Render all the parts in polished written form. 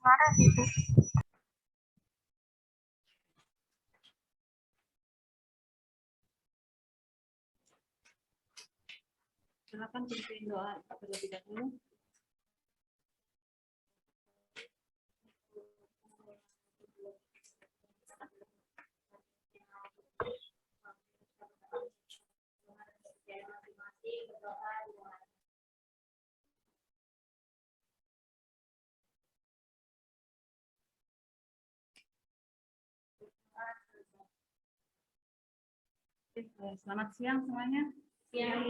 Kemarin Ibu. Silakan pimpin doa terlebih dahulu. Selamat siang semuanya. Siang.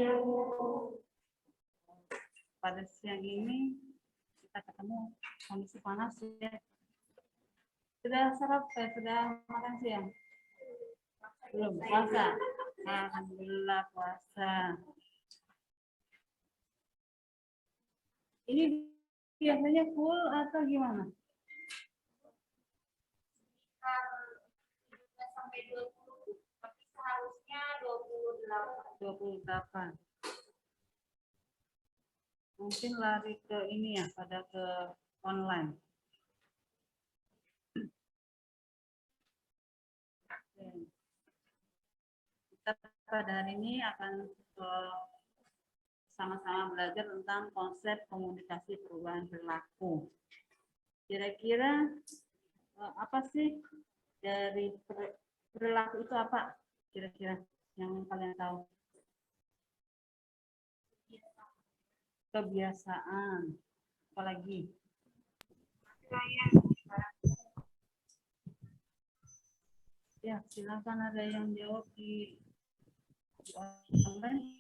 Pada siang ini kita ketemu kondisi panas ya. Sudah sudah makan siang? Belum puasa. Alhamdulillah puasa. Ini biasanya full atau gimana? Sampai 20, tapi seharusnya 28. Mungkin lari ke ini ya, pada ke online. Kita pada hari ini akan sama-sama belajar tentang konsep komunikasi perubahan perilaku. Kira-kira apa sih dari perilaku itu apa? Kira-kira yang kalian tahu? Kebiasaan. Apalagi? Ya, silakan ada yang jawab di online.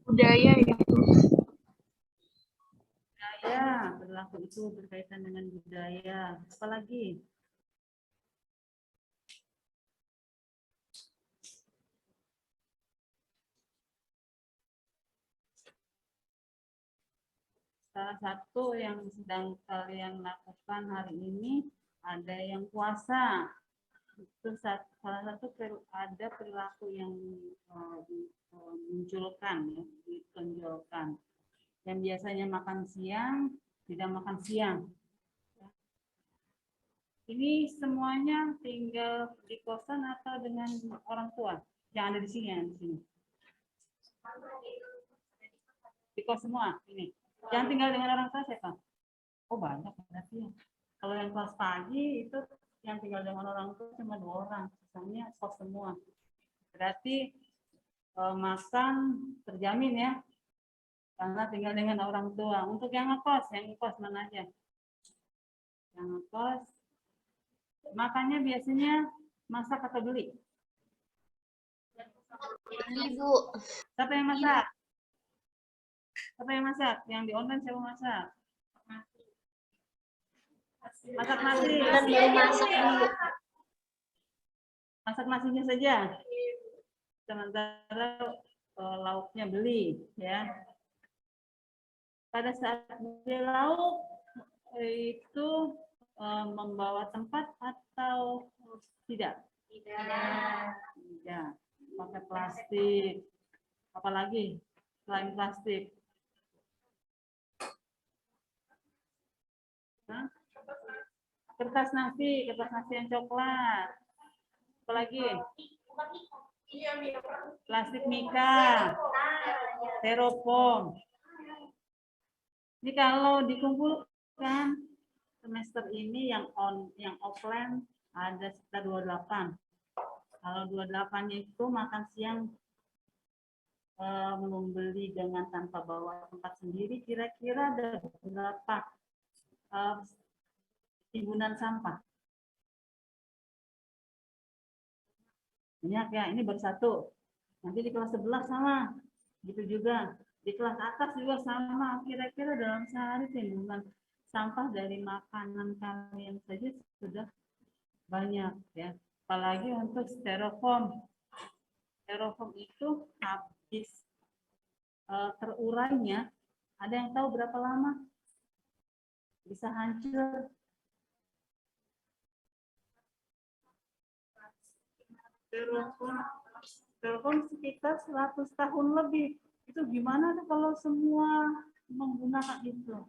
Budaya itu. Budaya, perilaku itu berkaitan dengan budaya. Apalagi? Salah satu yang sedang kalian lakukan hari ini ada yang puasa. Itu salah satu ada perilaku yang dimunculkan, ya, ditonjolkan. Yang biasanya makan siang, tidak makan siang. Ini semuanya tinggal di kosan atau dengan orang tua yang ada di sini, yang di sini. Di kos semua ini. Yang tinggal dengan orang tua siapa? Oh banyak berarti ya. Kalau yang kelas pagi itu yang tinggal dengan orang tua cuma 2 orang, sisanya kos semua. Berarti makan terjamin ya, karena tinggal dengan orang tua. Untuk yang ngekos mana aja? Yang ngekos, makannya biasanya masak atau beli? Ibu. Siapa yang masak? Siapa yang masak? Yang di online siapa masak? Masak nasi. Kan baru masak, Bu. Masak nasinya saja. Sementara lauknya beli, ya. Pada saat beli lauk itu membawa tempat atau tidak? Tidak. Pakai plastik. Apalagi selain plastik? Hah? Kertas nasi yang coklat. Apalagi? Plastik mika, styrofoam. Ini kalau dikumpulkan semester ini yang offline ada sekitar 28. Kalau 28-nya itu makan siang membeli dengan tanpa bawa tempat sendiri, kira-kira ada berapa timbunan sampah? Banyak ya, ini baru 1. Nanti di kelas sebelah sama, gitu juga. Di kelas atas juga sama. Kira-kira dalam sehari timbunan sampah dari makanan kalian saja sudah banyak ya. Apalagi untuk styrofoam. Styrofoam itu habis terurainya, ada yang tahu berapa lama bisa hancur? Styrofoam sekitar 100 tahun lebih. Itu gimana tuh kalau semua menggunakan itu?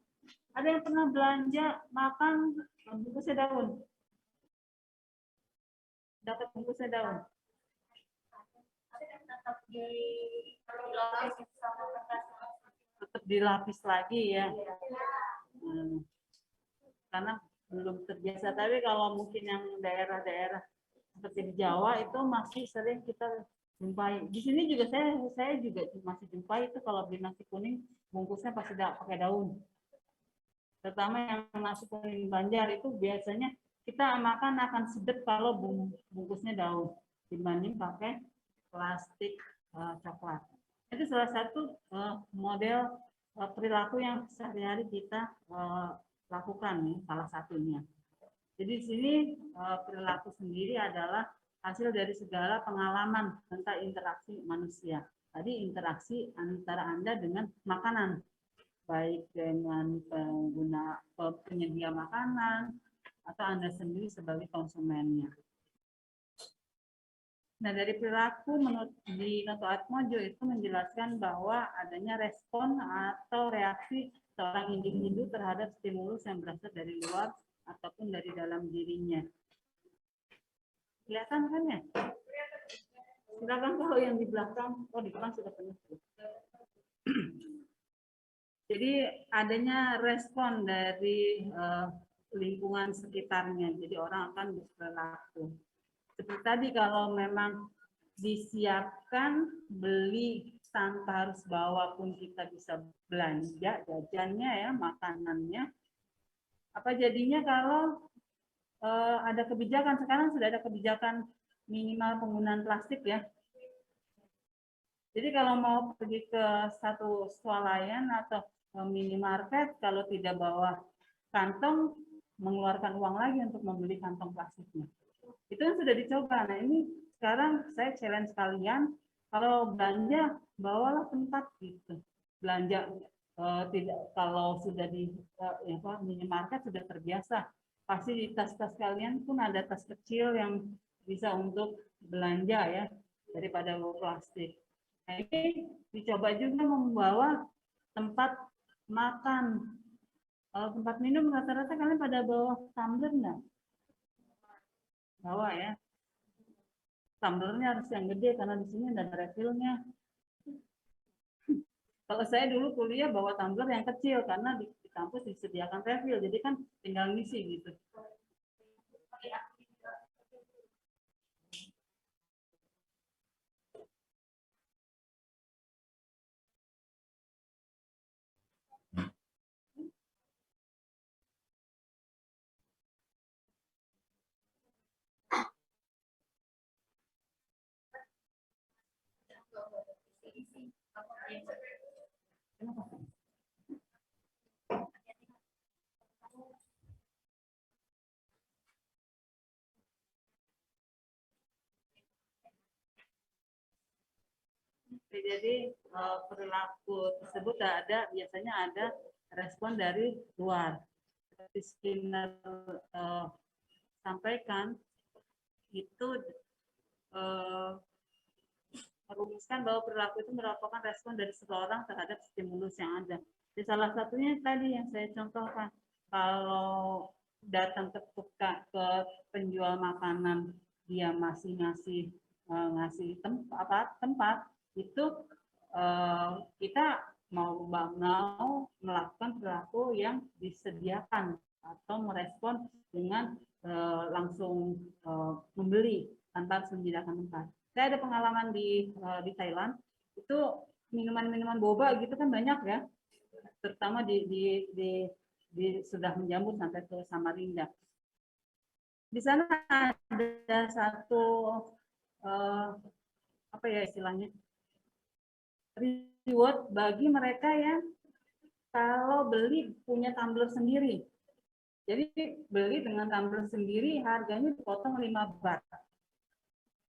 Ada yang pernah belanja makan bungkusnya daun? Dapat bungkusnya daun. Tetap dilapis sama kertas. Tetap dilapis lagi ya. Karena belum terbiasa. Tapi kalau mungkin yang daerah-daerah seperti di Jawa itu masih sering kita jumpai. Di sini juga saya juga masih jumpai itu kalau beli nasi kuning bungkusnya pasti pakai daun. Terutama yang nasi kuning Banjar itu biasanya kita makan akan sedap kalau bungkusnya daun dibanding pakai plastik coklat. Itu salah satu model perilaku yang sehari-hari kita lakukan nih, salah satunya. Jadi di sini perilaku sendiri adalah hasil dari segala pengalaman tentang interaksi manusia. Tadi interaksi antara Anda dengan makanan, baik dengan penyedia makanan atau Anda sendiri sebagai konsumennya. Nah, dari perilaku menurut di Noto Atmojo itu menjelaskan bahwa adanya respon atau reaksi seorang individu terhadap stimulus yang berasal dari luar ataupun dari dalam dirinya. Kelihatan kan ya? Silakan kalau yang di belakang, di depan sudah penuh. Jadi adanya respon dari lingkungan sekitarnya, jadi orang akan berperilaku. Seperti tadi kalau memang disiapkan beli tanpa harus bawa pun kita bisa belanja jajannya ya, makanannya. Apa jadinya kalau ada kebijakan, sekarang sudah ada kebijakan minimal penggunaan plastik ya. Jadi kalau mau pergi ke satu swalayan atau minimarket, kalau tidak bawa kantong, mengeluarkan uang lagi untuk membeli kantong plastiknya. Itu yang sudah dicoba. Nah ini sekarang saya challenge kalian, kalau belanja bawalah tempat gitu. Belanja tidak, kalau sudah di minimarket sudah terbiasa, pasti di tas-tas kalian pun ada tas kecil yang bisa untuk belanja ya, daripada bawa plastik. Nah ini dicoba juga membawa tempat makan. Kalau tempat minum rata-rata kalian pada bawa tumbler nggak? Bawa ya. Tumblernya harus yang gede karena di sini ada refillnya. Kalau saya dulu kuliah bawa tumbler yang kecil karena di kampus disediakan refill, jadi kan tinggal ngisi gitu. Jadi perilaku tersebut biasanya ada respon dari luar. Seperti Skinner sampaikan, itu merumuskan bahwa perilaku itu merupakan respon dari seseorang terhadap stimulus yang ada. Jadi salah satunya tadi yang saya contohkan, kalau datang ke penjual makanan, dia masih ngasih tempat itu kita mau melakukan perilaku yang disediakan atau merespon dengan langsung membeli tanpa harus menyediakan tempat. Saya ada pengalaman di Thailand, itu minuman-minuman boba gitu kan banyak ya, terutama di sudah menjamur sampai ke Samarinda. Di sana ada satu apa ya istilahnya, reward bagi mereka yang kalau beli punya tumbler sendiri. Jadi beli dengan tumbler sendiri harganya dipotong 5 baht.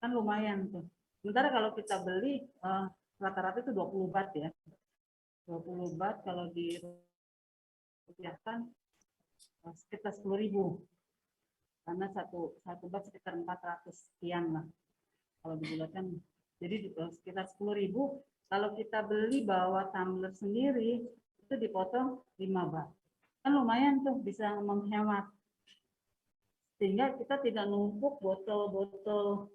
Kan lumayan tuh. Sementara kalau kita beli rata-rata itu 20 baht ya. 20 baht kalau dirupiahkan sekitar 10.000. Karena satu baht sekitar 400 sekian lah. Kalau dibulatkan jadi sekitar 10.000. Kalau kita beli bawa tumbler sendiri itu dipotong 5 baht. Kan lumayan tuh bisa menghemat. Sehingga kita tidak numpuk botol-botol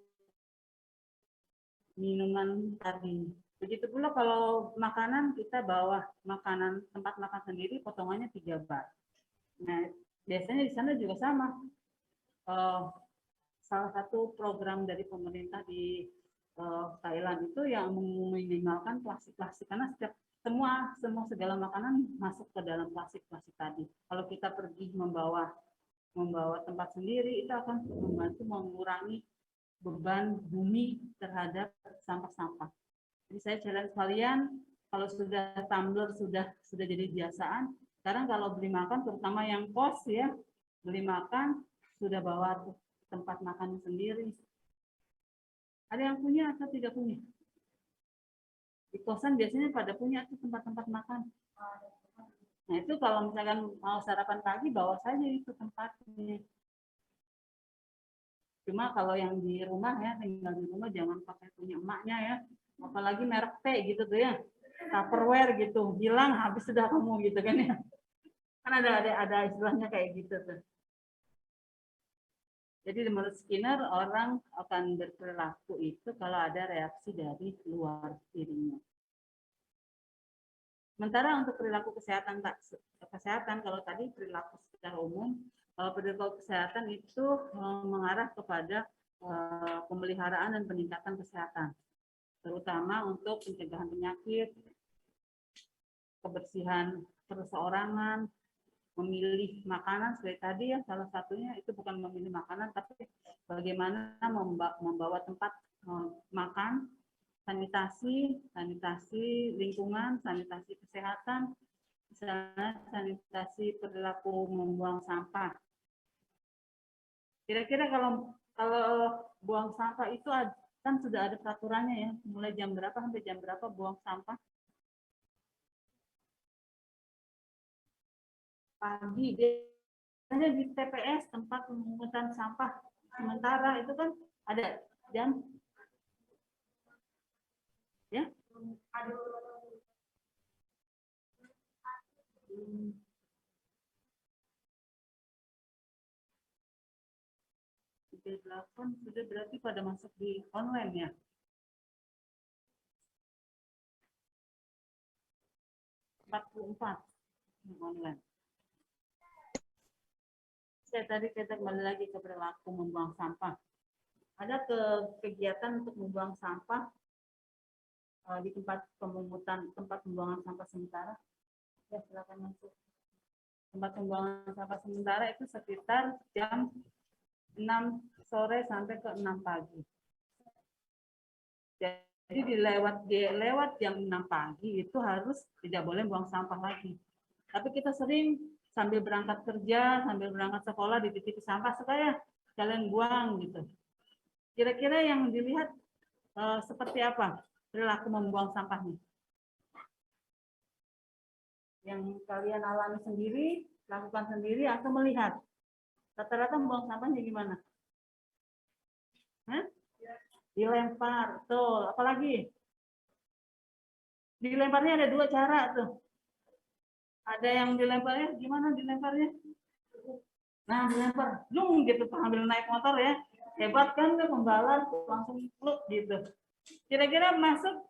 minuman tadi. Begitu pula kalau makanan, kita bawa makanan tempat makan sendiri, potongannya 3 bat. Nah, biasanya di sana juga sama. Salah satu program dari pemerintah di Thailand itu yang meminimalkan plastik-plastik, karena semua segala makanan masuk ke dalam plastik-plastik tadi. Kalau kita pergi membawa tempat sendiri, itu akan membantu mengurangi beban bumi terhadap sampah-sampah. Jadi saya challenge kalian, kalau sudah tumbler sudah jadi kebiasaan, sekarang kalau beli makan, terutama yang kos ya, beli makan sudah bawa tempat makan sendiri. Ada yang punya atau tidak punya? Di kosan biasanya pada punya tuh tempat-tempat makan. Nah itu kalau misalkan mau sarapan pagi, bawa saja itu tempatnya. Cuma kalau yang di rumah ya, tinggal di rumah jangan pakai punya emaknya ya. Apalagi merek T gitu tuh ya. Tupperware gitu, hilang habis sudah kamu gitu kan ya. Kan ada istilahnya kayak gitu tuh. Jadi menurut Skinner, orang akan berperilaku itu kalau ada reaksi dari luar dirinya. Sementara untuk perilaku kesehatan kalau tadi perilaku secara umum, perilaku kesehatan itu mengarah kepada pemeliharaan dan peningkatan kesehatan, terutama untuk pencegahan penyakit, kebersihan perseorangan, memilih makanan seperti tadi ya, salah satunya itu bukan memilih makanan, tapi bagaimana membawa tempat makan, sanitasi lingkungan, sanitasi kesehatan, misalnya sanitasi perilaku membuang sampah. Kira-kira kalau buang sampah itu kan sudah ada peraturannya ya, mulai jam berapa sampai jam berapa buang sampah. Pagi biasanya di TPS, tempat pemungutan sampah sementara, itu kan ada jam ya. Tiga 8 sudah berarti pada masuk di online ya. Online. Kita kembali lagi ke perilaku membuang sampah. Ada kegiatan untuk membuang sampah di tempat pembuangan sampah sementara. Ya, silakan masuk. Tempat pembuangan sampah sementara itu sekitar jam 6 sore sampai ke 6 pagi. Jadi lewat jam 6 pagi itu harus tidak boleh buang sampah lagi. Tapi kita sering sambil berangkat kerja, sambil berangkat sekolah di titik sampah, supaya kalian buang gitu. Kira-kira yang dilihat seperti apa perilaku membuang sampahnya? Yang kalian alami sendiri, lakukan sendiri, atau melihat? Rata-rata membuang sampahnya gimana? Hah? Dilempar, tuh. Apalagi? Dilemparnya ada 2 cara tuh. Ada yang dilemparnya, gimana dilemparnya? Nah, dilempar, dung gitu, ambil naik motor ya. Hebat kan tuh, pembalap, langsung pluk gitu. Kira-kira masuk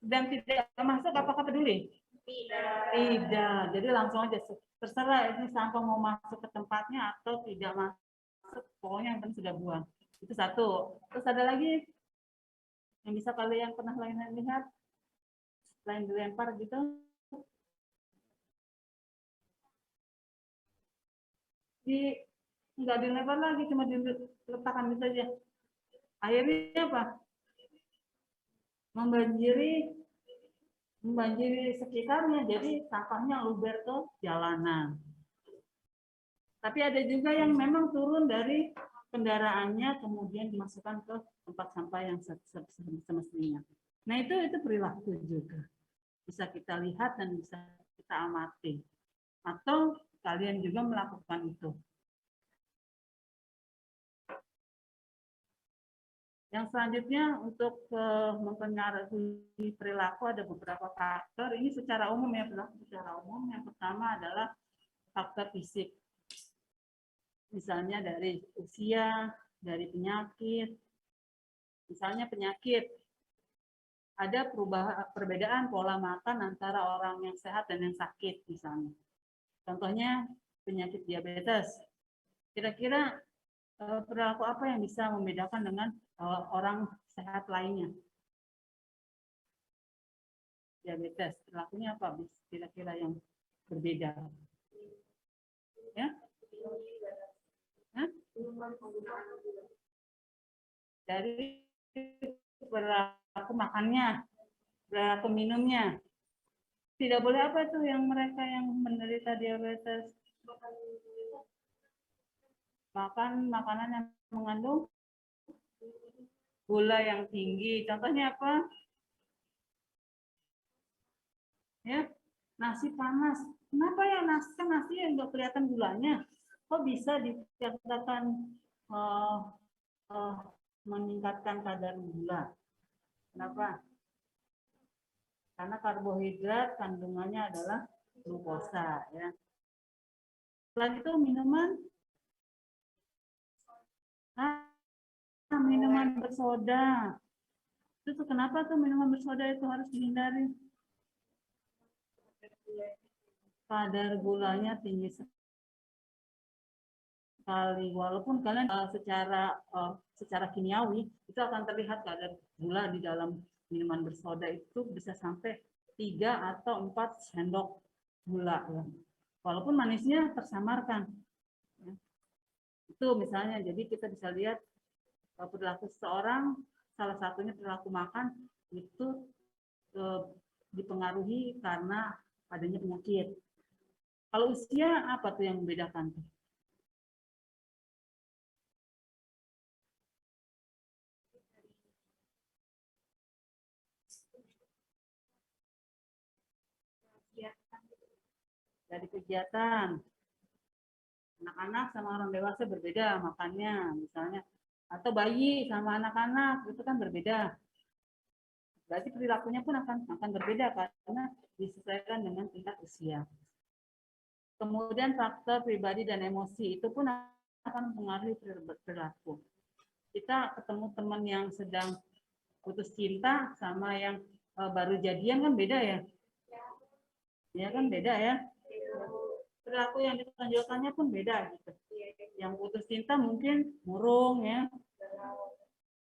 dan tidak masuk, apakah peduli? Tidak. Jadi langsung aja, terserah ini sampah mau masuk ke tempatnya atau tidak masuk, pokoknya yang penting sudah buang. Itu satu. Terus ada lagi yang bisa kalian pernah lihat selain dilempar gitu? Nggak dilempar lagi, cuma diletakkan gitu aja. Akhirnya apa? Membanjiri sekitarnya, jadi sampahnya luber ke jalanan. Tapi ada juga yang memang turun dari kendaraannya, kemudian dimasukkan ke tempat sampah yang semestinya. Nah itu perilaku juga. Bisa kita lihat dan bisa kita amati. Atau kalian juga melakukan itu. Yang selanjutnya untuk mempengaruhi perilaku ada beberapa faktor. Ini secara umum ya, perilaku secara umum. Yang pertama adalah faktor fisik. Misalnya dari usia, dari penyakit. Misalnya penyakit, ada perbedaan pola makan antara orang yang sehat dan yang sakit misalnya. Contohnya penyakit diabetes. Kira-kira perilaku apa yang bisa membedakan dengan orang sehat lainnya? Diabetes, perilakunya apa kira-kira yang berbeda? Ya? Hah? Dari perilaku makannya, perilaku minumnya. Tidak boleh apa tuh yang mereka yang menderita diabetes? Makan makanan yang mengandung gula yang tinggi. Contohnya apa? Ya, nasi panas. Kenapa ya nasi yang nggak kelihatan gulanya? Kok bisa dikatakan meningkatkan kadar gula? Kenapa? Karena karbohidrat kandungannya adalah glukosa. Ya. Selain itu minuman, minuman bersoda. Itu kenapa tuh minuman bersoda itu harus dihindari? Kadar gulanya tinggi sekali. Walaupun kalian secara kimiawi itu akan terlihat kadar gula di dalam minuman bersoda itu bisa sampai 3 atau 4 sendok gula. Ya. Walaupun manisnya tersamarkan. Ya. Itu misalnya, jadi kita bisa lihat perilaku seseorang, salah satunya perilaku makan itu dipengaruhi karena adanya penyakit. Kalau usia apa tuh yang membedakan? Dari kegiatan. Anak-anak sama orang dewasa berbeda makannya, misalnya. Atau bayi sama anak-anak, itu kan berbeda. Berarti perilakunya pun akan berbeda karena disesuaikan dengan tingkat usia. Kemudian faktor pribadi dan emosi itu pun akan mempengaruhi perilaku. Kita ketemu teman yang sedang putus cinta sama yang baru jadian kan beda ya? Ya kan beda ya? Perilaku yang ditonjolkannya pun beda gitu. Yang putus cinta mungkin murung ya,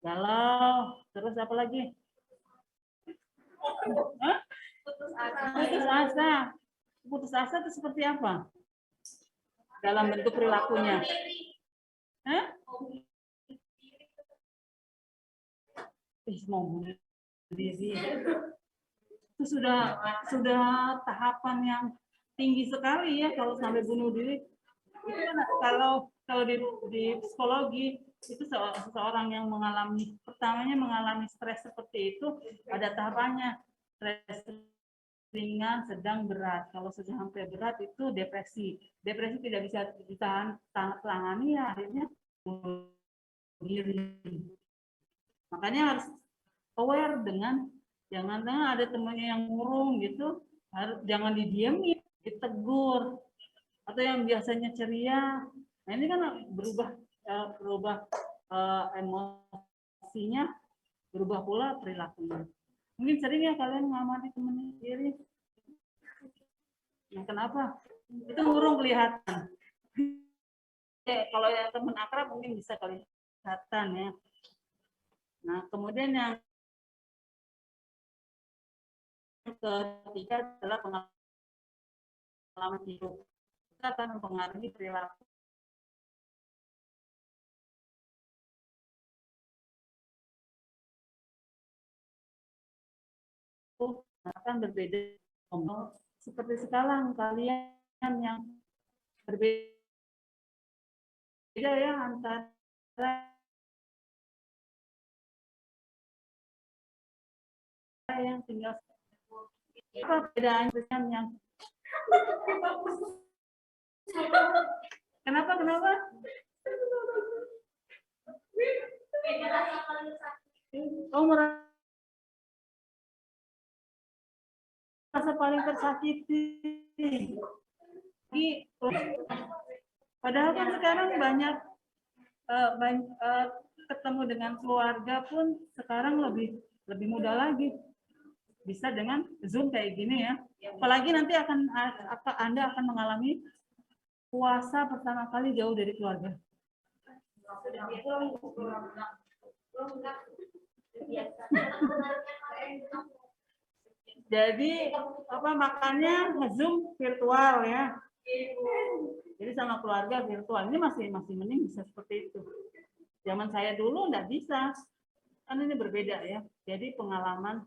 galau, terus apa lagi? Putus asa. Putus asa itu seperti apa? Dalam bentuk perilakunya. Hah? Mau bunuh diri. Itu sudah tahapan yang tinggi sekali ya kalau sampai bunuh diri. Itu kan kalau di psikologi itu seseorang yang pertamanya mengalami stres seperti itu ada tahapannya, stres ringan, sedang, berat. Kalau sudah sampai berat itu depresi. Depresi tidak bisa ditangani ya akhirnya bunuh diri. Makanya harus aware dengan jangan-jangan ada temannya yang murung gitu, jangan didiemin, ditegur. Atau yang biasanya ceria, nah ini kan berubah emosinya, berubah pula perilakunya. Mungkin sering ya kalian mengamati teman sendiri. Nah, kenapa? Itu murung kelihatan. Kalau yang teman akrab mungkin bisa kelihatan ya. Nah, kemudian yang ketiga adalah pengalaman hidup. Kita akan mempengaruhi perilaku. Akan berbeda. Seperti sekarang kalian yang berbeda ya antara yang tinggal apa bedanya yang kenapa merasa paling tersakiti Padahal kan sekarang banyak ketemu dengan keluarga pun sekarang lebih mudah lagi. Bisa dengan Zoom kayak gini ya. Apalagi nanti Anda akan mengalami puasa pertama kali jauh dari keluarga. Jadi makanya Zoom virtual ya. Jadi sama keluarga virtual. Ini masih mending bisa seperti itu. Zaman saya dulu nggak bisa. Kan ini berbeda ya. Jadi pengalaman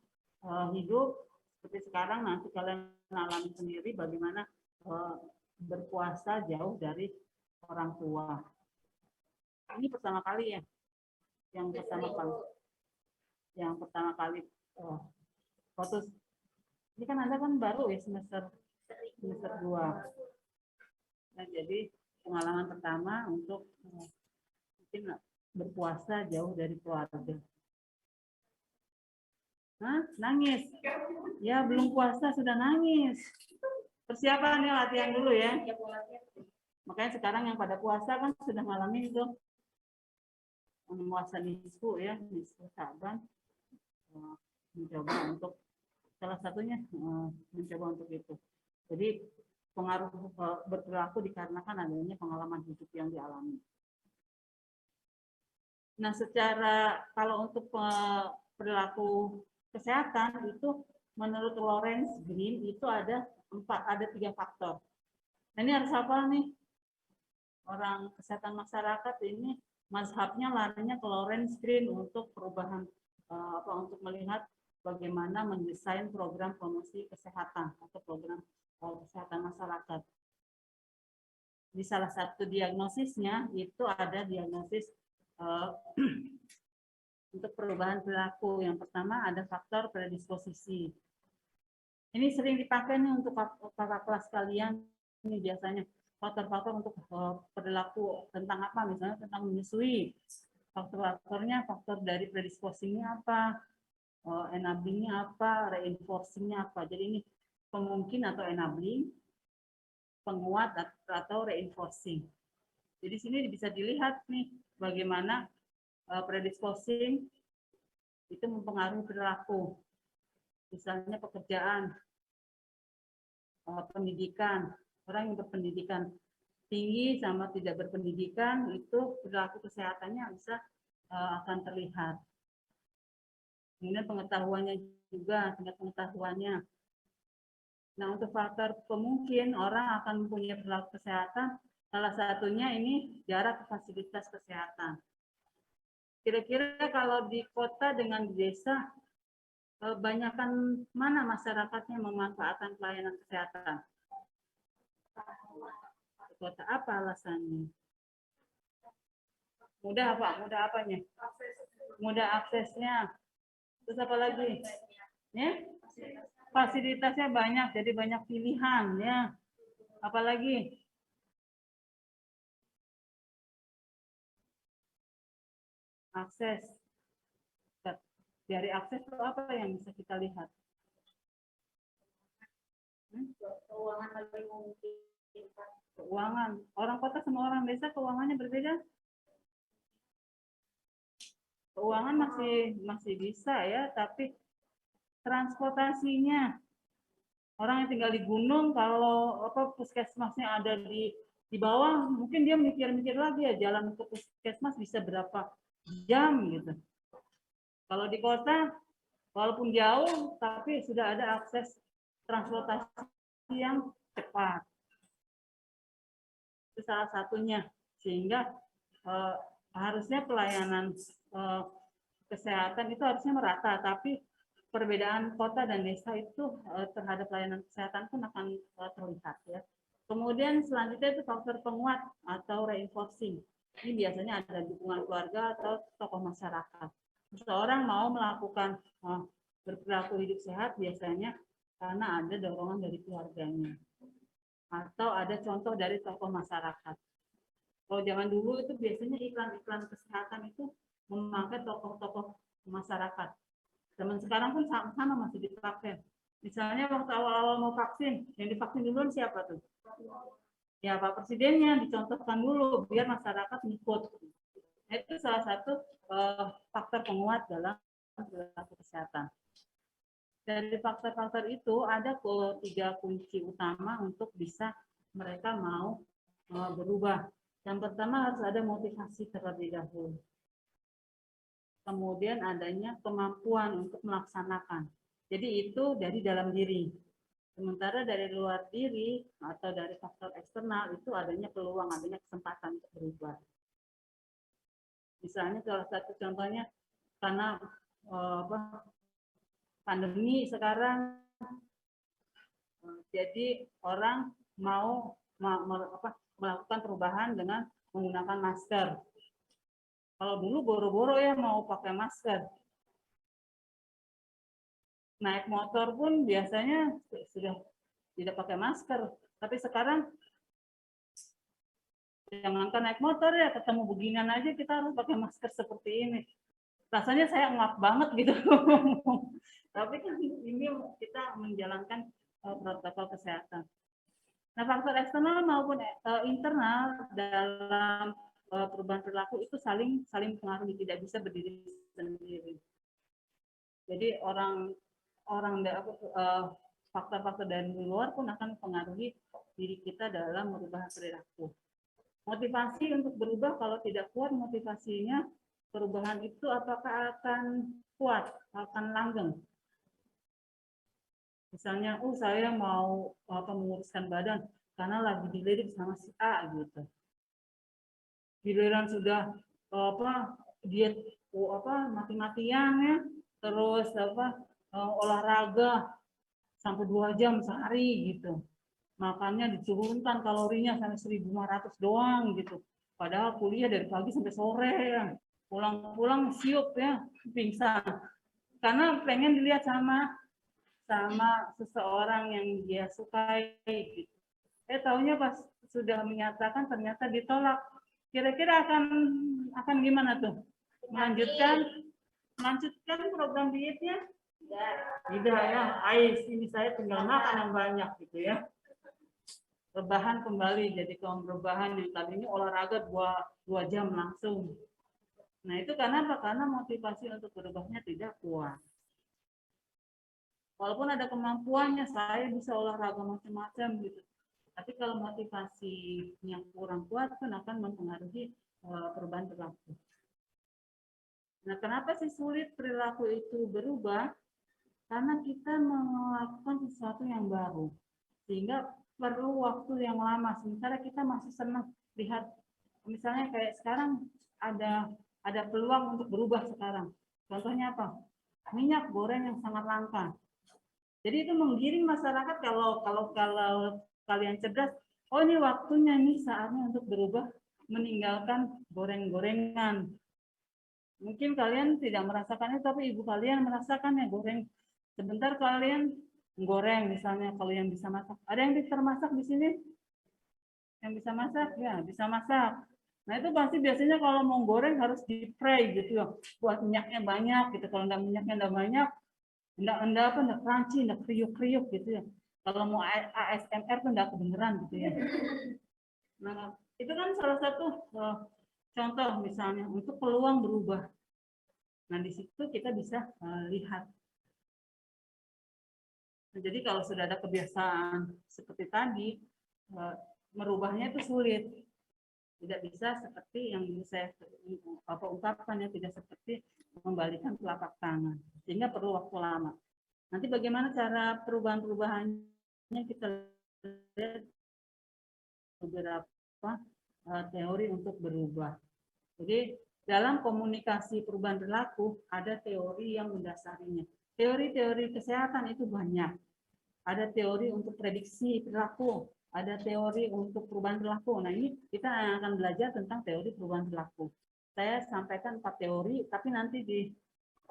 hidup seperti sekarang, nanti kalian alami sendiri bagaimana berpuasa jauh dari orang tua. Ini pertama kali ya, yang pertama kali foto. Ini kan Anda kan baru ya semester 2. Nah, jadi pengalaman pertama untuk mungkin berpuasa jauh dari keluarga. Hah? Nangis? Ya, belum puasa sudah nangis. Persiapan ya, latihan dulu ya. Makanya sekarang yang pada puasa kan sudah ngalamin itu. Puasa nisfu ya, nisfu Syaban. Mencoba untuk, salah satunya mencoba untuk itu. Jadi pengaruh berperilaku dikarenakan adanya pengalaman hidup yang dialami. Nah, secara kalau untuk perilaku kesehatan itu menurut Lawrence Green itu ada 3 faktor. Nah, ini harus apa nih? Orang kesehatan masyarakat ini mazhabnya larinya ke Lawrence Green untuk perubahan untuk melihat bagaimana mendesain program promosi kesehatan atau program kesehatan masyarakat. Di salah satu diagnosisnya itu ada diagnosis untuk perubahan perilaku. Yang pertama ada faktor predisposisi. Ini sering dipakai nih untuk kakak kelas kalian. Ini biasanya faktor-faktor untuk perilaku tentang apa? Misalnya tentang menyusui. Faktor-faktornya, faktor dari predisposisinya apa? Enablingnya apa? Reinforcingnya apa? Jadi ini pemungkin atau enabling, penguat atau reinforcing. Jadi sini bisa dilihat nih bagaimana predisposing itu mempengaruhi perilaku. Misalnya pekerjaan, pendidikan, orang yang berpendidikan tinggi sama tidak berpendidikan itu perilaku kesehatannya bisa akan terlihat. Kemudian pengetahuannya juga, tingkat pengetahuannya. Nah, untuk faktor pemungkin orang akan mempunyai perilaku kesehatan, salah satunya ini jarak ke fasilitas kesehatan. Kira-kira kalau di kota dengan di desa, banyakkan mana masyarakatnya memanfaatkan pelayanan kesehatan? Kota apa alasannya? Mudah apa? Mudah apanya? Mudah aksesnya. Terus apa lagi? Ya? Fasilitasnya banyak, jadi banyak pilihan ya. Apalagi? Akses. Dari akses itu apa yang bisa kita lihat? Keuangan lebih mungkin. Keuangan. Orang kota sama orang desa keuangannya berbeda? Keuangan masih bisa ya, tapi transportasinya. Orang yang tinggal di gunung, kalau puskesmasnya ada di bawah, mungkin dia mikir-mikir lagi ya, jalan ke puskesmas bisa berapa jam gitu. Kalau di kota, walaupun jauh, tapi sudah ada akses transportasi yang cepat. Itu salah satunya. Sehingga harusnya pelayanan kesehatan itu harusnya merata, tapi perbedaan kota dan desa itu terhadap pelayanan kesehatan pun akan terlihat ya. Kemudian selanjutnya itu faktor penguat atau reinforcing. Ini biasanya ada dukungan keluarga atau tokoh masyarakat. Seseorang mau melakukan berperilaku hidup sehat biasanya karena ada dorongan dari keluarganya atau ada contoh dari tokoh masyarakat. Kalau zaman dulu itu biasanya iklan-iklan kesehatan itu memakai tokoh-tokoh masyarakat. Zaman sekarang pun sama masih dipakai. Misalnya waktu awal-awal mau vaksin, yang divaksin duluan siapa tuh? Ya Pak Presidennya dicontohkan dulu biar masyarakat ngikut. Itu salah satu faktor penguat dalam perilaku kesehatan. Dari faktor-faktor itu ada 3 kunci utama untuk bisa mereka mau berubah. Yang pertama harus ada motivasi terlebih dahulu. Kemudian adanya kemampuan untuk melaksanakan. Jadi itu dari dalam diri. Sementara dari luar diri atau dari faktor eksternal itu adanya peluang, adanya kesempatan untuk berubah. Misalnya salah satu contohnya karena pandemi sekarang, jadi orang mau melakukan perubahan dengan menggunakan masker. Kalau dulu boro-boro ya mau pakai masker. Naik motor pun biasanya sudah tidak pakai masker. Tapi sekarang jangankan naik motor ya, ketemu beginian aja kita harus pakai masker seperti ini. Rasanya saya ngap banget gitu. Tapi kan ini kita menjalankan protokol kesehatan. Nah, faktor eksternal maupun internal dalam perubahan perilaku itu saling mengaruhi, tidak bisa berdiri sendiri. Jadi faktor-faktor dari luar pun akan mempengaruhi diri kita dalam merubah perilaku. Motivasi untuk berubah kalau tidak kuat motivasinya, perubahan itu apakah akan kuat, akan langgeng. Misalnya, saya mau menguruskan badan karena lagi dilirik sama si A gitu. Giliran sudah diet mati-matian ya, terus olahraga sampai 2 jam sehari gitu. Makannya diturunkan kalorinya sampai 1.500 doang gitu. Padahal kuliah dari pagi sampai sore ya. Pulang-pulang siup ya, pingsan. Karena pengen dilihat sama seseorang yang dia sukai gitu. Taunya pas sudah menyatakan ternyata ditolak. Kira-kira akan gimana tuh? Melanjutkan program dietnya? Tidak ya. Ini saya tinggal makan yang banyak gitu ya. Rebahan kembali, jadi kaum rebahan yang tadinya olahraga 2 jam langsung. Nah itu karena apa? Karena motivasi untuk berubahnya tidak kuat. Walaupun ada kemampuannya, saya bisa olahraga macam-macam gitu. Tapi kalau motivasi yang kurang kuat kan akan mempengaruhi perubahan perilaku. Nah, kenapa sih sulit perilaku itu berubah? Karena kita melakukan sesuatu yang baru. Sehingga perlu waktu yang lama. Sementara kita masih senang lihat, misalnya kayak sekarang ada peluang untuk berubah sekarang. Contohnya apa? Minyak goreng yang sangat langka. Jadi itu menggiring masyarakat kalau kalian cerdas, oh ini waktunya nih saatnya untuk berubah, meninggalkan goreng-gorengan. Mungkin kalian tidak merasakannya, tapi ibu kalian merasakannya goreng. Sebentar kalian goreng misalnya, kalau yang bisa masak. Ada yang bisa masak di sini? Yang bisa masak? Ya, bisa masak. Nah itu pasti biasanya kalau mau goreng harus di-fry gitu ya. Buat minyaknya banyak gitu. Kalau minyaknya enggak banyak, enggak crunchy, enggak kriuk-kriuk gitu ya. Kalau mau ASMR tuh enggak kedengeran gitu ya. Nah, itu kan salah satu contoh misalnya untuk peluang berubah. Nah, di situ kita bisa lihat. Nah, jadi kalau sudah ada kebiasaan seperti tadi, merubahnya itu sulit. Tidak bisa seperti yang saya ungkapkan, ya, tidak seperti membalikan telapak tangan. Sehingga perlu waktu lama. Nanti bagaimana cara perubahan-perubahannya kita lihat beberapa teori untuk berubah. Jadi dalam komunikasi perubahan perilaku ada teori yang mendasarinya. Teori-teori kesehatan itu banyak. Ada teori untuk prediksi perilaku, ada teori untuk perubahan perilaku. Nah ini kita akan belajar tentang teori perubahan perilaku. Saya sampaikan 4 teori, tapi nanti di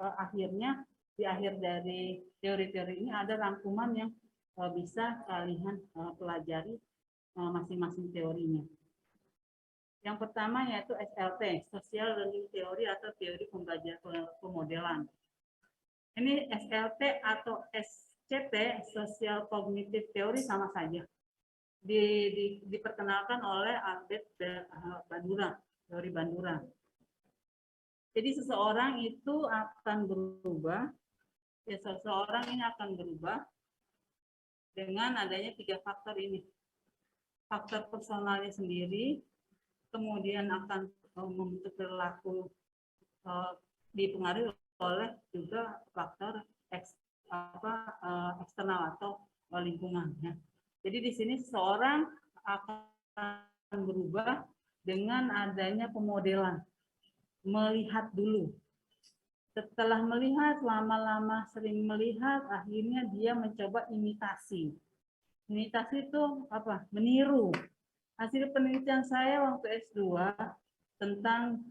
akhir dari teori-teori ini ada rangkuman yang bisa kalian pelajari masing-masing teorinya. Yang pertama yaitu SLT, Social Learning Theory atau teori pembelajaran pemodelan. Ini SLT atau SCT, Social Cognitive Theory sama saja. diperkenalkan oleh Albert Bandura, teori Bandura. Jadi seseorang itu akan berubah, ya seseorang ini akan berubah dengan adanya 3 faktor ini. Faktor personalnya sendiri, kemudian akan membentuk perilaku dipengaruhi oleh juga faktor eksternal atau lingkungan. Ya. Jadi di sini seseorang akan berubah dengan adanya pemodelan, melihat dulu. Setelah melihat, lama-lama sering melihat, akhirnya dia mencoba imitasi. Imitasi itu apa? Meniru. Hasil penelitian saya waktu S2 tentang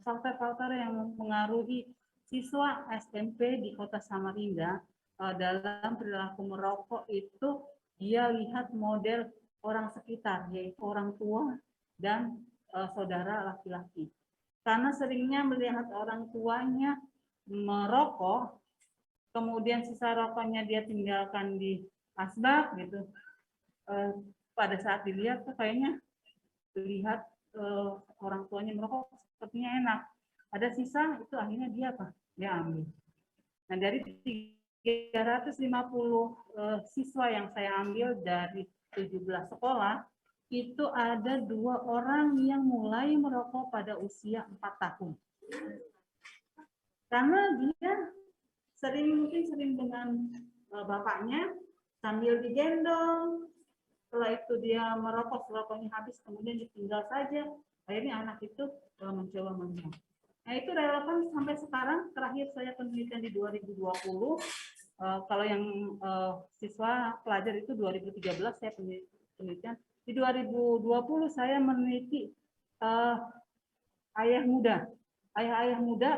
faktor-faktor yang mempengaruhi siswa SMP di Kota Samarinda dalam perilaku merokok itu dia lihat model orang sekitar, yaitu orang tua dan saudara laki-laki. Karena seringnya melihat orang tuanya merokok, kemudian sisa rokoknya dia tinggalkan di asbak gitu. Pada saat dilihat tuh kayaknya dilihat orang tuanya merokok sepertinya enak. Ada sisa itu akhirnya dia apa? Dia ambil. Nah dari 350 siswa yang saya ambil dari 17 sekolah, itu ada 2 orang yang mulai merokok pada usia 4 tahun. Karena dia mungkin sering dengan bapaknya sambil digendong, setelah itu dia merokok, rokoknya habis, kemudian ditinggal saja, akhirnya anak itu mencoba melihat. Nah itu relevan sampai sekarang, terakhir saya penelitian di 2020, kalau yang siswa pelajar itu 2013 saya penelitian, di 2020 saya meneliti ayah muda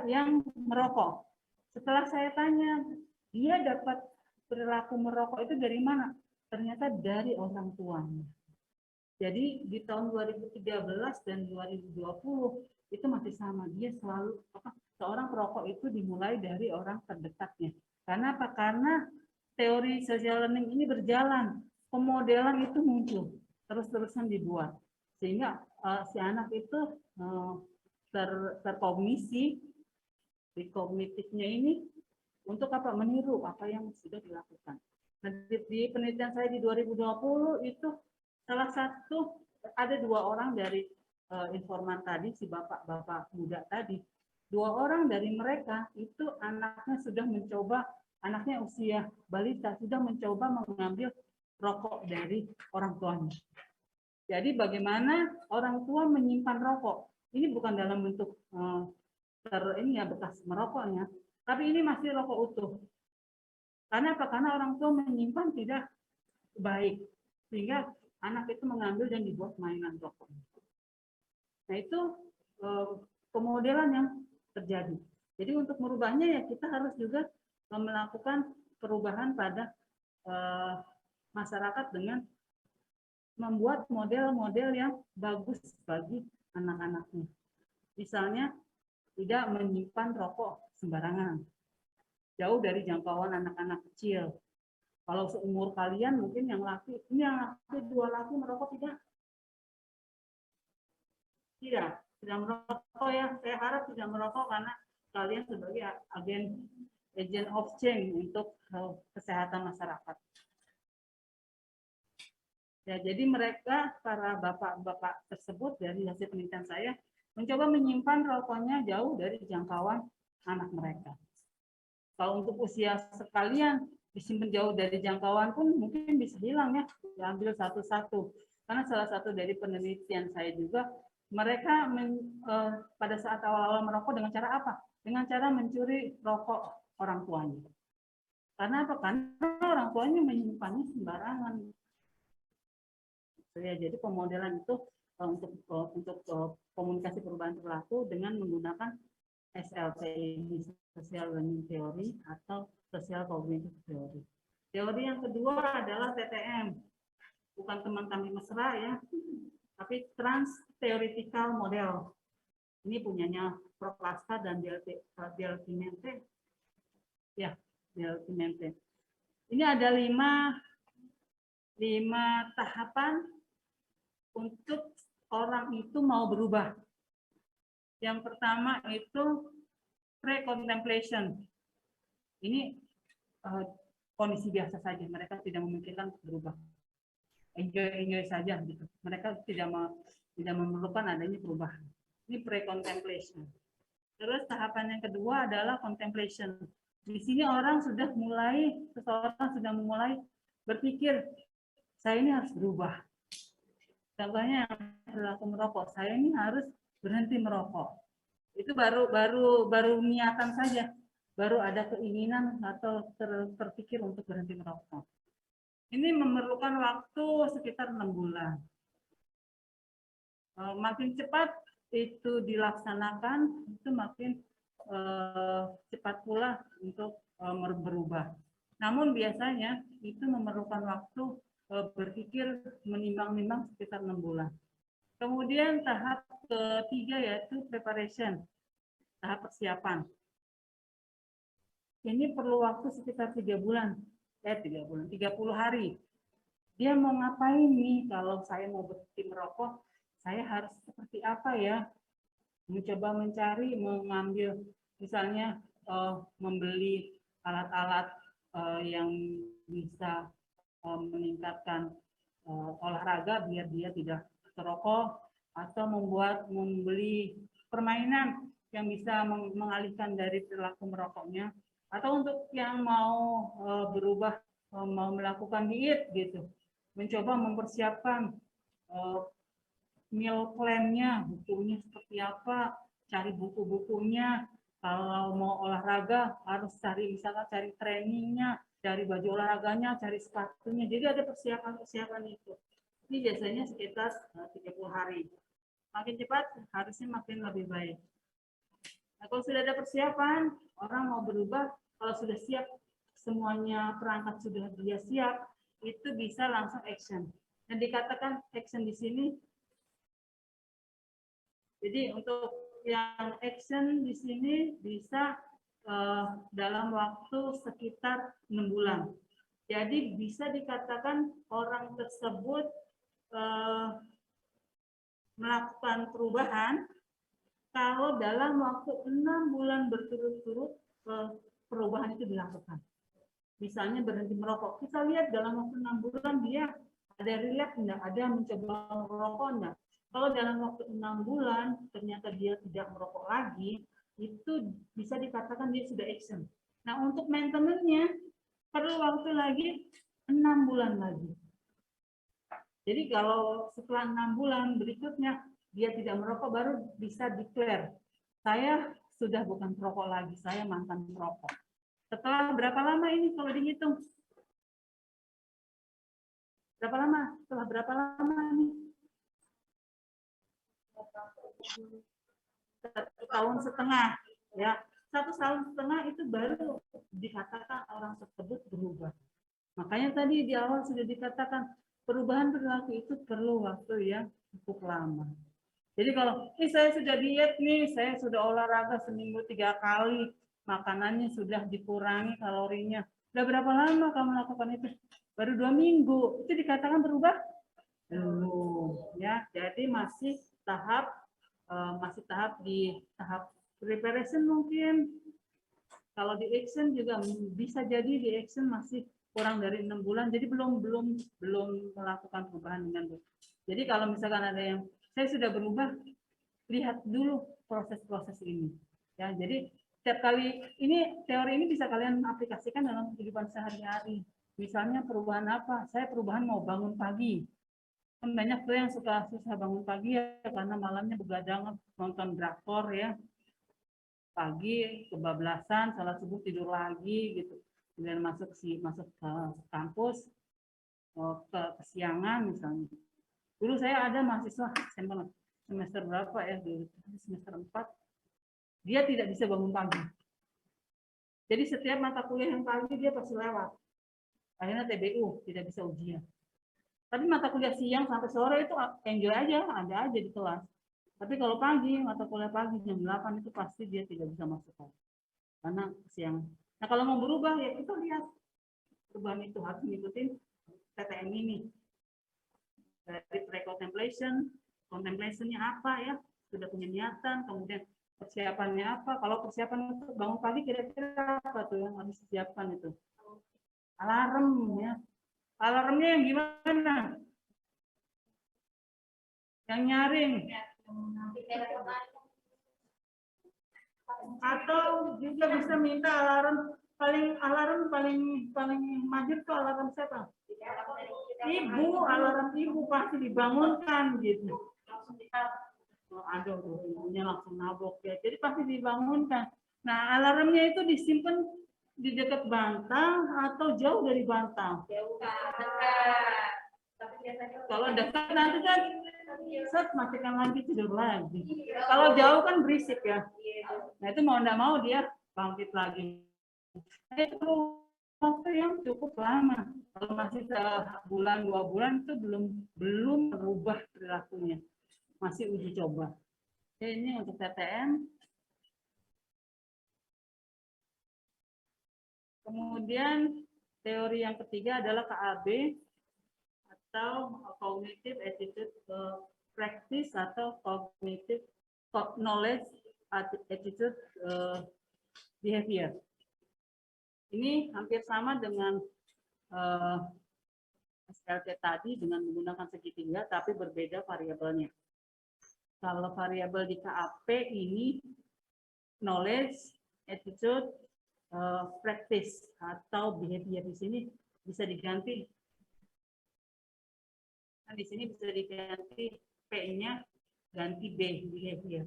yang merokok. Setelah saya tanya, dia dapat perilaku merokok itu dari mana? Ternyata dari orang tuanya. Jadi di tahun 2013 dan 2020 itu masih sama. Dia selalu seorang perokok itu dimulai dari orang terdekatnya. Karena apa? Karena teori social learning ini berjalan. Pemodelan itu muncul, terus-terusan dibuat. Sehingga si anak itu terkognisi, di kognitifnya ini untuk apa? Meniru apa yang sudah dilakukan. Nah, di penelitian saya di 2020 itu salah satu ada 2 orang dari informan tadi, si bapak muda tadi. 2 orang dari mereka itu anaknya sudah mencoba, anaknya usia balita sudah mencoba mengambil rokok dari orang tuanya. Jadi bagaimana orang tua menyimpan rokok? Ini bukan dalam bentuk bekas merokoknya, tapi ini masih rokok utuh. Karena apa? Karena orang tua menyimpan tidak baik, sehingga anak itu mengambil dan dibuat mainan rokok. Nah itu pemodelan yang terjadi. Jadi untuk merubahnya ya kita harus juga melakukan perubahan pada masyarakat dengan membuat model-model yang bagus bagi anak-anaknya. Misalnya tidak menyimpan rokok sembarangan, jauh dari jangkauan anak-anak kecil. Kalau seumur kalian mungkin yang laki, ini yang laki 2 laki merokok tidak? Tidak merokok ya. Saya harap tidak merokok karena kalian sebagai agent of change untuk kesehatan masyarakat. Ya, jadi mereka, para bapak-bapak tersebut dari hasil penelitian saya, mencoba menyimpan rokoknya jauh dari jangkauan anak mereka. Kalau untuk usia sekalian disimpan jauh dari jangkauan pun mungkin bisa hilang ya, diambil satu-satu. Karena salah satu dari penelitian saya juga, mereka pada saat awal-awal merokok dengan cara apa? Dengan cara mencuri rokok orang tuanya. Karena apa? Karena orang tuanya menyimpannya sembarangan. Ya, jadi pemodelan itu untuk komunikasi perubahan perilaku dengan menggunakan SLT, Social Learning Theory atau Social Cognitive Theory. Teori yang kedua adalah TTM, bukan teman kami mesra ya, tapi Trans Theoretical Model. Ini punyanya Prof. Laska dan Delpimente. Ya, Delpimente. Ini ada 5 5 tahapan untuk orang itu mau berubah. Yang pertama itu pre-contemplation. Ini kondisi biasa saja, mereka tidak memikirkan berubah. Enjoy saja gitu. Mereka tidak memerlukan adanya perubahan. Ini pre-contemplation. Terus tahapan yang kedua adalah contemplation. Di sini seseorang sudah mulai berpikir, saya ini harus berubah. Contohnya perilaku merokok, saya ini harus berhenti merokok. Itu baru niatan saja, baru ada keinginan atau terpikir untuk berhenti merokok. Ini memerlukan waktu sekitar 6 bulan. Makin cepat itu dilaksanakan, itu makin cepat pula untuk berubah. Namun biasanya itu memerlukan waktu berpikir, menimbang-nimbang sekitar 6 bulan. Kemudian tahap ketiga yaitu preparation, tahap persiapan. Ini perlu waktu sekitar 30 hari. Dia mau ngapain nih kalau saya mau berhenti merokok, saya harus seperti apa ya? Mencoba mengambil misalnya membeli alat-alat yang bisa meningkatkan olahraga biar dia tidak merokok, atau membeli permainan yang bisa mengalihkan dari perilaku merokoknya, atau untuk yang mau berubah, mau melakukan diet gitu, mencoba mempersiapkan meal plan-nya, bukunya seperti apa, cari buku-bukunya. Kalau mau olahraga harus misalkan cari trainingnya, cari baju olahraganya, cari sepatunya. Jadi ada persiapan itu. Ini biasanya sekitar 30 hari. Makin cepat harusnya makin lebih baik. Nah, kalau sudah ada persiapan, orang mau berubah, kalau sudah siap, semuanya perangkat sudah dia siap, itu bisa langsung action. Dan dikatakan action di sini, jadi untuk yang action di sini bisa dalam waktu sekitar 6 bulan. Jadi bisa dikatakan orang tersebut melakukan perubahan kalau dalam waktu 6 bulan berturut-turut perubahan itu dilakukan. Misalnya berhenti merokok. Kita lihat dalam waktu 6 bulan dia ada relapse enggak, ada mencoba merokok enggak. Kalau dalam waktu 6 bulan ternyata dia tidak merokok lagi, itu bisa dikatakan dia sudah action. Nah, untuk maintenance-nya perlu waktu lagi 6 bulan lagi. Jadi kalau setelah 6 bulan berikutnya dia tidak merokok, baru bisa declare, saya sudah bukan perokok lagi, saya mantan perokok. Setelah berapa lama ini kalau dihitung? Berapa lama? Setelah berapa lama ini? 1,5 tahun, ya. 1,5 tahun itu baru dikatakan orang tersebut berubah. Makanya tadi di awal sudah dikatakan perubahan perilaku itu perlu waktu yang cukup lama. Jadi kalau saya sudah diet nih, saya sudah olahraga seminggu 3 kali, makanannya sudah dikurangi kalorinya. Udah berapa lama kamu lakukan itu? Baru 2 minggu. Itu dikatakan berubah? Belum, ya. Jadi masih tahap di tahap preparation mungkin. Kalau di action juga bisa jadi di action masih kurang dari 6 bulan, jadi belum melakukan perubahan dengan baik. Jadi kalau misalkan ada yang saya sudah berubah, lihat dulu proses-proses ini. Ya, jadi setiap kali ini teori ini bisa kalian aplikasikan dalam kehidupan sehari-hari. Misalnya perubahan apa? Saya perubahan mau bangun pagi. Kan banyak tuh yang suka susah bangun pagi ya karena malamnya begadang nonton drakor ya. Pagi kebablasan, salat subuh tidur lagi gitu. Kemudian masuk ke kampus ke kesiangan misalnya. Dulu saya ada mahasiswa semester berapa ya, semester 4, dia tidak bisa bangun pagi. Jadi setiap mata kuliah yang pagi dia pasti lewat. Akhirnya TBU, tidak bisa ujian. Tapi mata kuliah siang sampai sore itu enjoy aja, ada aja di kelas. Tapi kalau pagi, mata kuliah pagi jam 8 itu pasti dia tidak bisa masuk kelas. Karena siang. Nah kalau mau berubah ya kita lihat perubahan itu harus mengikuti TTM ini. Dari pre-contemplation, contemplationnya apa ya, sudah punya niatan, kemudian persiapannya apa. Kalau persiapan untuk bangun pagi kira-kira apa tuh yang harus disiapkan itu? Alarm ya. Alarmnya yang gimana? Yang nyaring. Atau juga bisa minta alarm paling maju tuh alarm siapa? Ibu, alarm ibu pasti dibangunkan gitu. Oh, aduh, ibunya langsung nabok ya. Jadi pasti dibangunkan. Nah, alarmnya itu disimpan di dekat bantal atau jauh dari bantal? Jauh, dekat. Kalau dekat nanti kan set matikan lagi tidur lagi. Kalau jauh kan berisik ya. Nah itu mau enggak mau dia bangkit lagi. Itu waktu yang cukup lama. Kalau masih sebulan 2 bulan itu belum berubah perilakunya. Masih uji coba. Oke, ini untuk TTM. Kemudian teori yang ketiga adalah KAB atau Cognitive Attitude Practice atau Cognitive Knowledge Attitude Behavior. Ini hampir sama dengan SLT tadi dengan menggunakan segitiga, tapi berbeda variabelnya. Kalau variabel di KAP ini knowledge, attitude, practice atau behavior di sini bisa diganti. Nah, di sini bisa diganti P-nya ganti B behavior.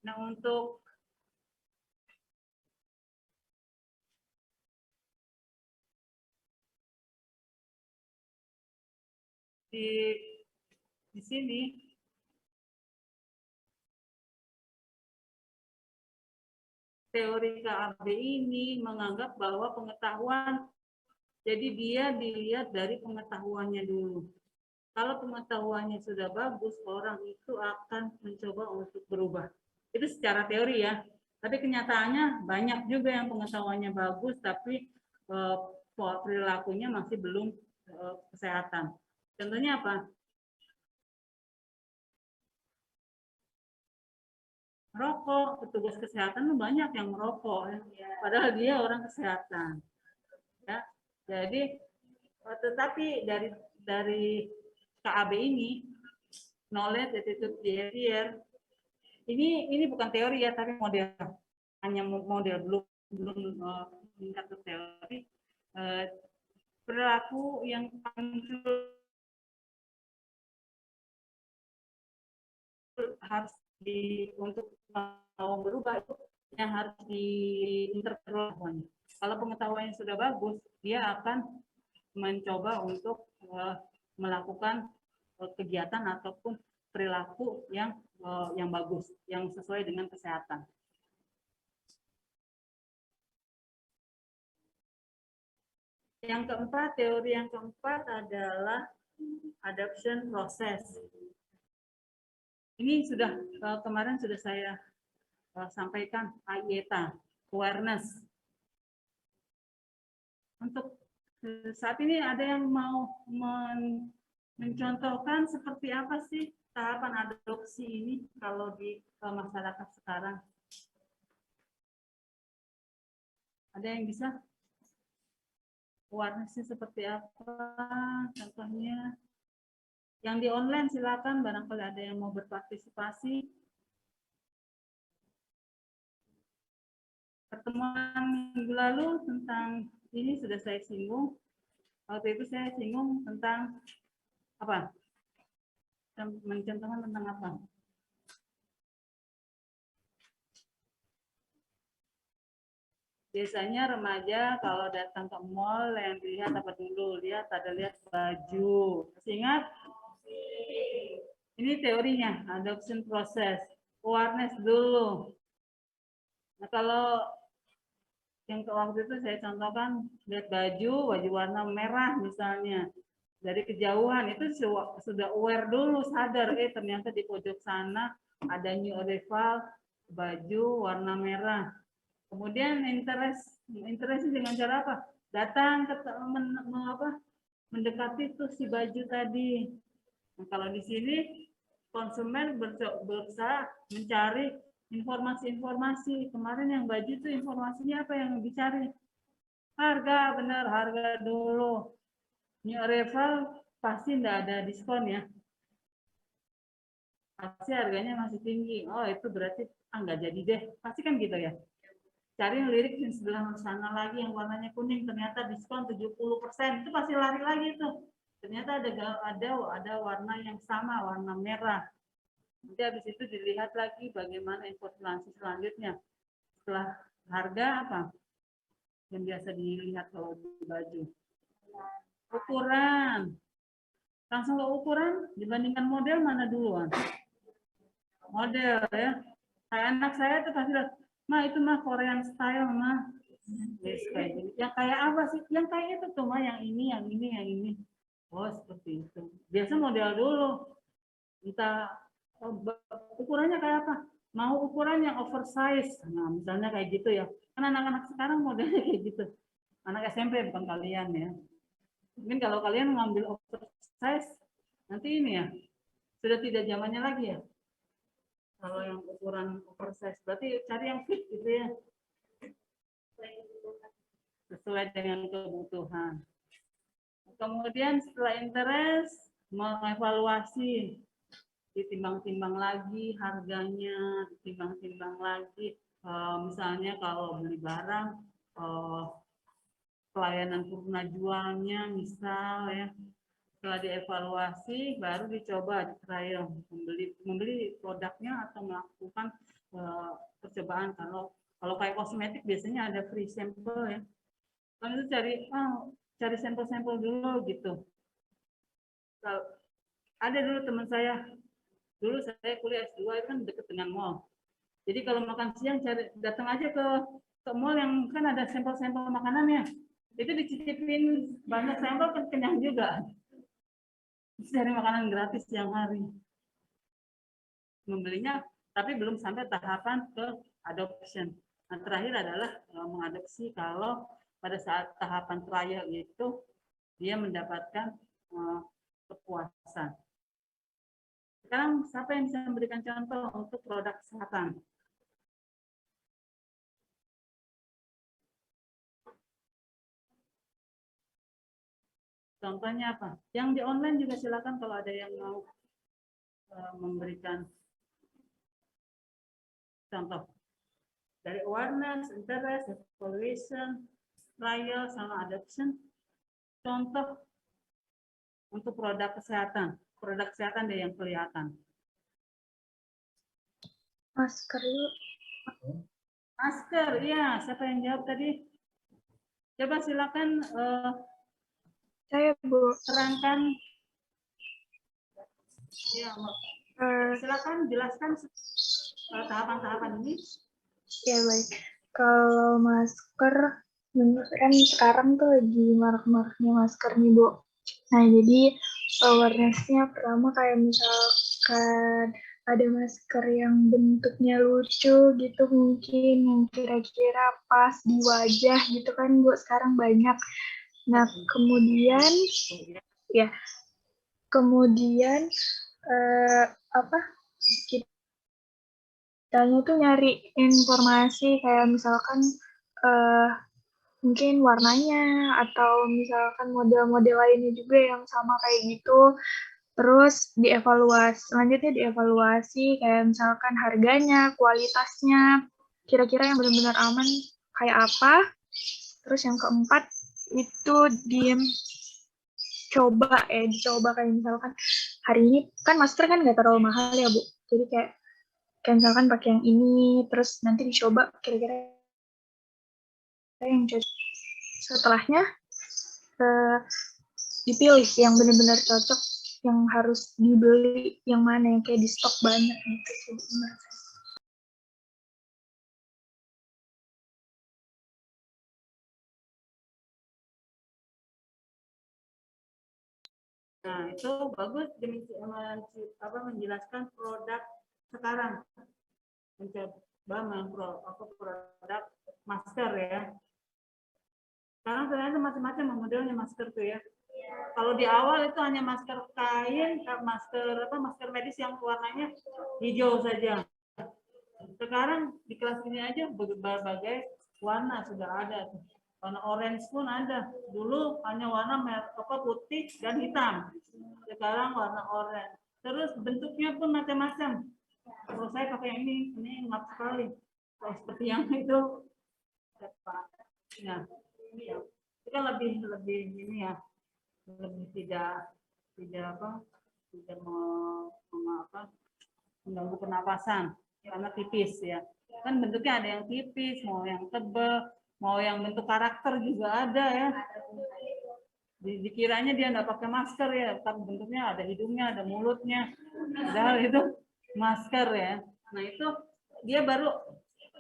Nah, untuk di sini teori KAB ini menganggap bahwa pengetahuan, jadi dia dilihat dari pengetahuannya dulu. Kalau pengetahuannya sudah bagus, orang itu akan mencoba untuk berubah. Itu secara teori ya. Tapi kenyataannya banyak juga yang pengetahuannya bagus, tapi perilakunya masih belum kesehatan. Contohnya apa? Merokok, petugas kesehatan banyak yang merokok, ya. Padahal dia orang kesehatan. Ya, jadi tetapi dari KAB ini, knowledge, attitude, behavior, ini bukan teori ya, tapi model, hanya model belum meningkat ke teori. Perilaku yang harus untuk mau berubah itu yang harus diinterpretasi. Kalau pengetahuannya sudah bagus, dia akan mencoba untuk melakukan kegiatan ataupun perilaku yang bagus, yang sesuai dengan kesehatan. Yang keempat, teori yang keempat adalah adoption process. Ini sudah kemarin sudah saya sampaikan, AIETA, awareness. Untuk saat ini ada yang mau mencontohkan seperti apa sih tahapan adopsi ini kalau di masyarakat sekarang? Ada yang bisa? Awareness-nya seperti apa? Contohnya yang di online silakan, barangkali ada yang mau berpartisipasi. Pertemuan minggu lalu tentang ini sudah saya singgung. Waktu itu saya singgung tentang apa? Mencontohkan tentang apa? Biasanya remaja kalau datang ke mall yang dilihat apa dulu? Lihat baju. Masih ingat? Ini teorinya, adoption process. Awareness dulu. Nah, kalau yang waktu itu saya contohkan, lihat baju warna merah misalnya. Dari kejauhan itu sudah aware dulu, sadar, ternyata di pojok sana ada new arrival, baju warna merah. Kemudian interest dengan cara apa? Datang ke mendekati tuh si baju tadi. Nah, kalau di sini konsumen berusaha mencari informasi-informasi. Kemarin yang baju itu informasinya apa yang dicari? Harga, benar, harga dulu. New arrival pasti tidak ada diskon ya. Pasti harganya masih tinggi. Oh, itu berarti nggak jadi deh. Pasti kan gitu ya. Cari lirik yang sebelah sana lagi yang warnanya kuning, ternyata diskon 70%. Itu pasti lari lagi tuh. Ternyata ada warna yang sama, warna merah. Nanti habis itu dilihat lagi bagaimana informasi selanjutnya. Setelah harga apa? Yang biasa dilihat kalau di baju. Ukuran. Langsung ke ukuran, dibandingkan model mana duluan? Model ya. Kayak anak saya tuh pasti bilang, "Ma, itu mah Korean style, mah." Yes, kayak gini. Yang kayak apa sih? Yang kayak itu tuh, mah yang ini, yang ini, yang ini. Oh, seperti itu. Biasa model dulu. Entah ukurannya kayak apa? Mau ukuran yang oversize. Nah, misalnya kayak gitu ya. Kan anak-anak sekarang modelnya kayak gitu. Anak SMP bukan kalian ya. Mungkin kalau kalian mengambil oversize, nanti ini ya, sudah tidak zamannya lagi ya. Kalau yang ukuran oversize, berarti cari yang fit gitu ya. Sesuai dengan kebutuhan. Kemudian setelah interest, mengevaluasi, ditimbang-timbang lagi harganya, ditimbang-timbang lagi. Misalnya kalau beli barang, pelayanan purna jualnya, misal ya, setelah dievaluasi, baru dicoba trial, membeli produknya atau melakukan percobaan. Kalau kayak kosmetik biasanya ada free sample ya. Kan itu cari sampel-sampel dulu gitu. Ada dulu teman saya, dulu saya kuliah S2 itu kan dekat dengan mall. Jadi kalau makan siang datang aja ke mall yang kan ada sampel-sampel makanannya. Itu dicicipin banyak sampel kan kenyang juga. Cari makanan gratis siang hari. Membelinya tapi belum sampai tahapan ke adoption. Nah, terakhir adalah mengadopsi kalau pada saat tahapan trial itu dia mendapatkan kepuasan. Sekarang siapa yang bisa memberikan contoh untuk produk kesehatan? Contohnya apa? Yang di online juga silakan kalau ada yang mau memberikan contoh. Dari awareness, interest, evaluation, trial, sama adoption. Contoh untuk produk kesehatan. Produk kesehatan deh yang kelihatan. Masker yuk. Masker, iya. Siapa yang jawab tadi? Coba silakan Saya, Bu. terangkan. Ya, silakan jelaskan tahapan-tahapan ini. Ya, baik. Kalau masker, kan sekarang tuh lagi marak-maraknya masker nih, Bu. Nah, jadi awareness-nya pertama kayak misalkan ada masker yang bentuknya lucu gitu, mungkin yang kira-kira pas di wajah gitu kan, Bu, sekarang banyak. Nah, kemudian kitanya tuh nyari informasi kayak misalkan mungkin warnanya atau misalkan model-model lainnya juga yang sama kayak gitu. Terus selanjutnya dievaluasi kayak misalkan harganya, kualitasnya, kira-kira yang benar-benar aman kayak apa. Terus yang keempat itu dicoba kayak misalkan hari ini kan masker kan nggak terlalu mahal ya, Bu. Jadi kayak misalkan pakai yang ini, terus nanti dicoba kira-kira yang cocok. Setelahnya dipilih yang benar-benar cocok, yang harus dibeli, yang mana yang kayak di stok banyak gitu sih. Nah, itu bagus menjelaskan produk sekarang. produk masker ya. Sekarang ternyata macam-macam modelnya masker tuh ya. Kalau di awal itu hanya masker kain, masker medis yang warnanya hijau saja. Sekarang di kelas ini aja berbagai warna sudah ada. Warna orange pun ada. Dulu hanya warna putih dan hitam. Sekarang warna orange. Terus bentuknya pun macam-macam. Kalau saya pakai yang ini ngap sekali. Kalau seperti yang itu, ya, itu kan lebih ini ya, lebih tidak mengganggu pernapasan karena tipis ya. Kan bentuknya ada yang tipis, mau yang tebal, mau yang bentuk karakter juga ada ya. Dikiranya dia nggak pakai masker ya, tapi bentuknya ada hidungnya, ada mulutnya, padahal itu masker ya. Nah itu dia baru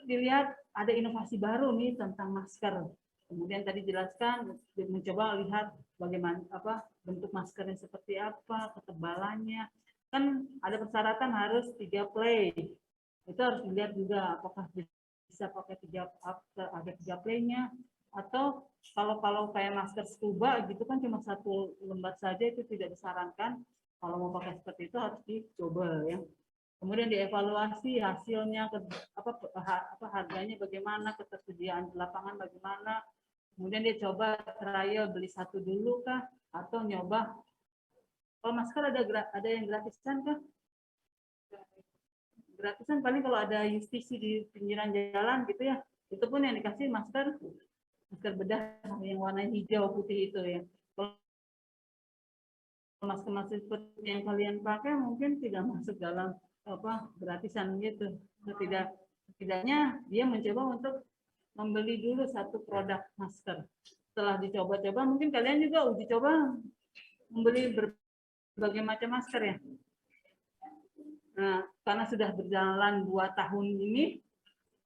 dilihat ada inovasi baru nih tentang masker. Kemudian tadi jelaskan, mencoba lihat bagaimana bentuk maskernya seperti apa, ketebalannya. Kan ada persyaratan harus 3 play. Itu harus dilihat juga apakah bisa pakai 3 play-nya, atau kalau kayak masker scuba gitu kan cuma 1 lembar saja, itu tidak disarankan. Kalau mau pakai seperti itu harus dicoba ya. Kemudian dievaluasi hasilnya, harganya bagaimana, ketersediaan di lapangan bagaimana. Kemudian dia coba trial, beli 1 dulu kah, atau nyoba. Kalau masker ada yang gratisan kah? Gratisan paling kalau ada justisi di pinggiran jalan gitu ya. Itu pun yang dikasih masker bedah yang warna hijau putih itu ya. Kalau masker seperti yang kalian pakai mungkin tidak masuk dalam gratisan gitu. Setidaknya dia mencoba untuk membeli dulu 1 produk masker. Setelah dicoba-coba, mungkin kalian juga uji coba membeli berbagai macam masker ya. Nah, karena sudah berjalan 2 tahun ini,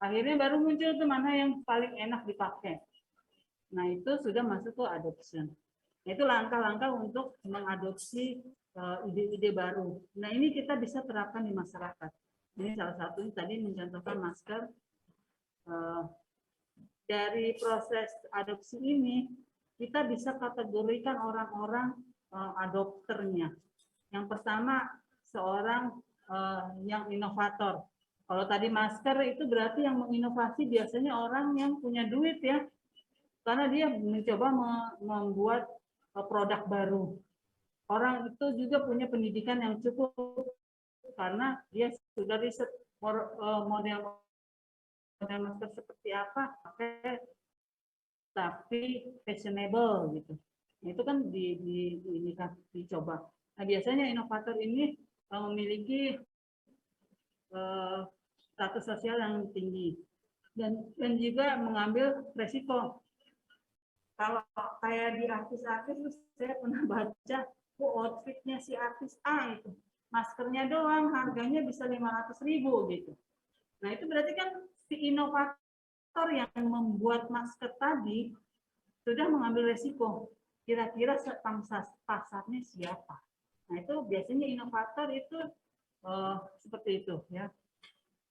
akhirnya baru muncul tuh mana yang paling enak dipakai. Nah, itu sudah masuk ke adoption. Nah, itu langkah-langkah untuk mengadopsi ide-ide baru. Nah, ini kita bisa terapkan di masyarakat. Ini salah satunya tadi mencontohkan masker. Dari proses adopsi ini, kita bisa kategorikan orang-orang adopternya. Yang pertama, seorang yang inovator. Kalau tadi masker itu berarti yang menginovasi biasanya orang yang punya duit ya, karena dia mencoba membuat produk baru. Orang itu juga punya pendidikan yang cukup karena dia sudah riset model masker seperti apa, tapi fashionable gitu. Itu kan dicoba. Nah, biasanya inovator ini memiliki status sosial yang tinggi dan juga mengambil resiko. Kalau kayak di artis-artis, saya pernah baca, outfitnya si artis A itu, maskernya doang harganya bisa 500.000 gitu. Nah itu berarti kan si inovator yang membuat masker tadi sudah mengambil resiko. Kira-kira pasarnya siapa? Nah itu biasanya inovator itu seperti itu ya.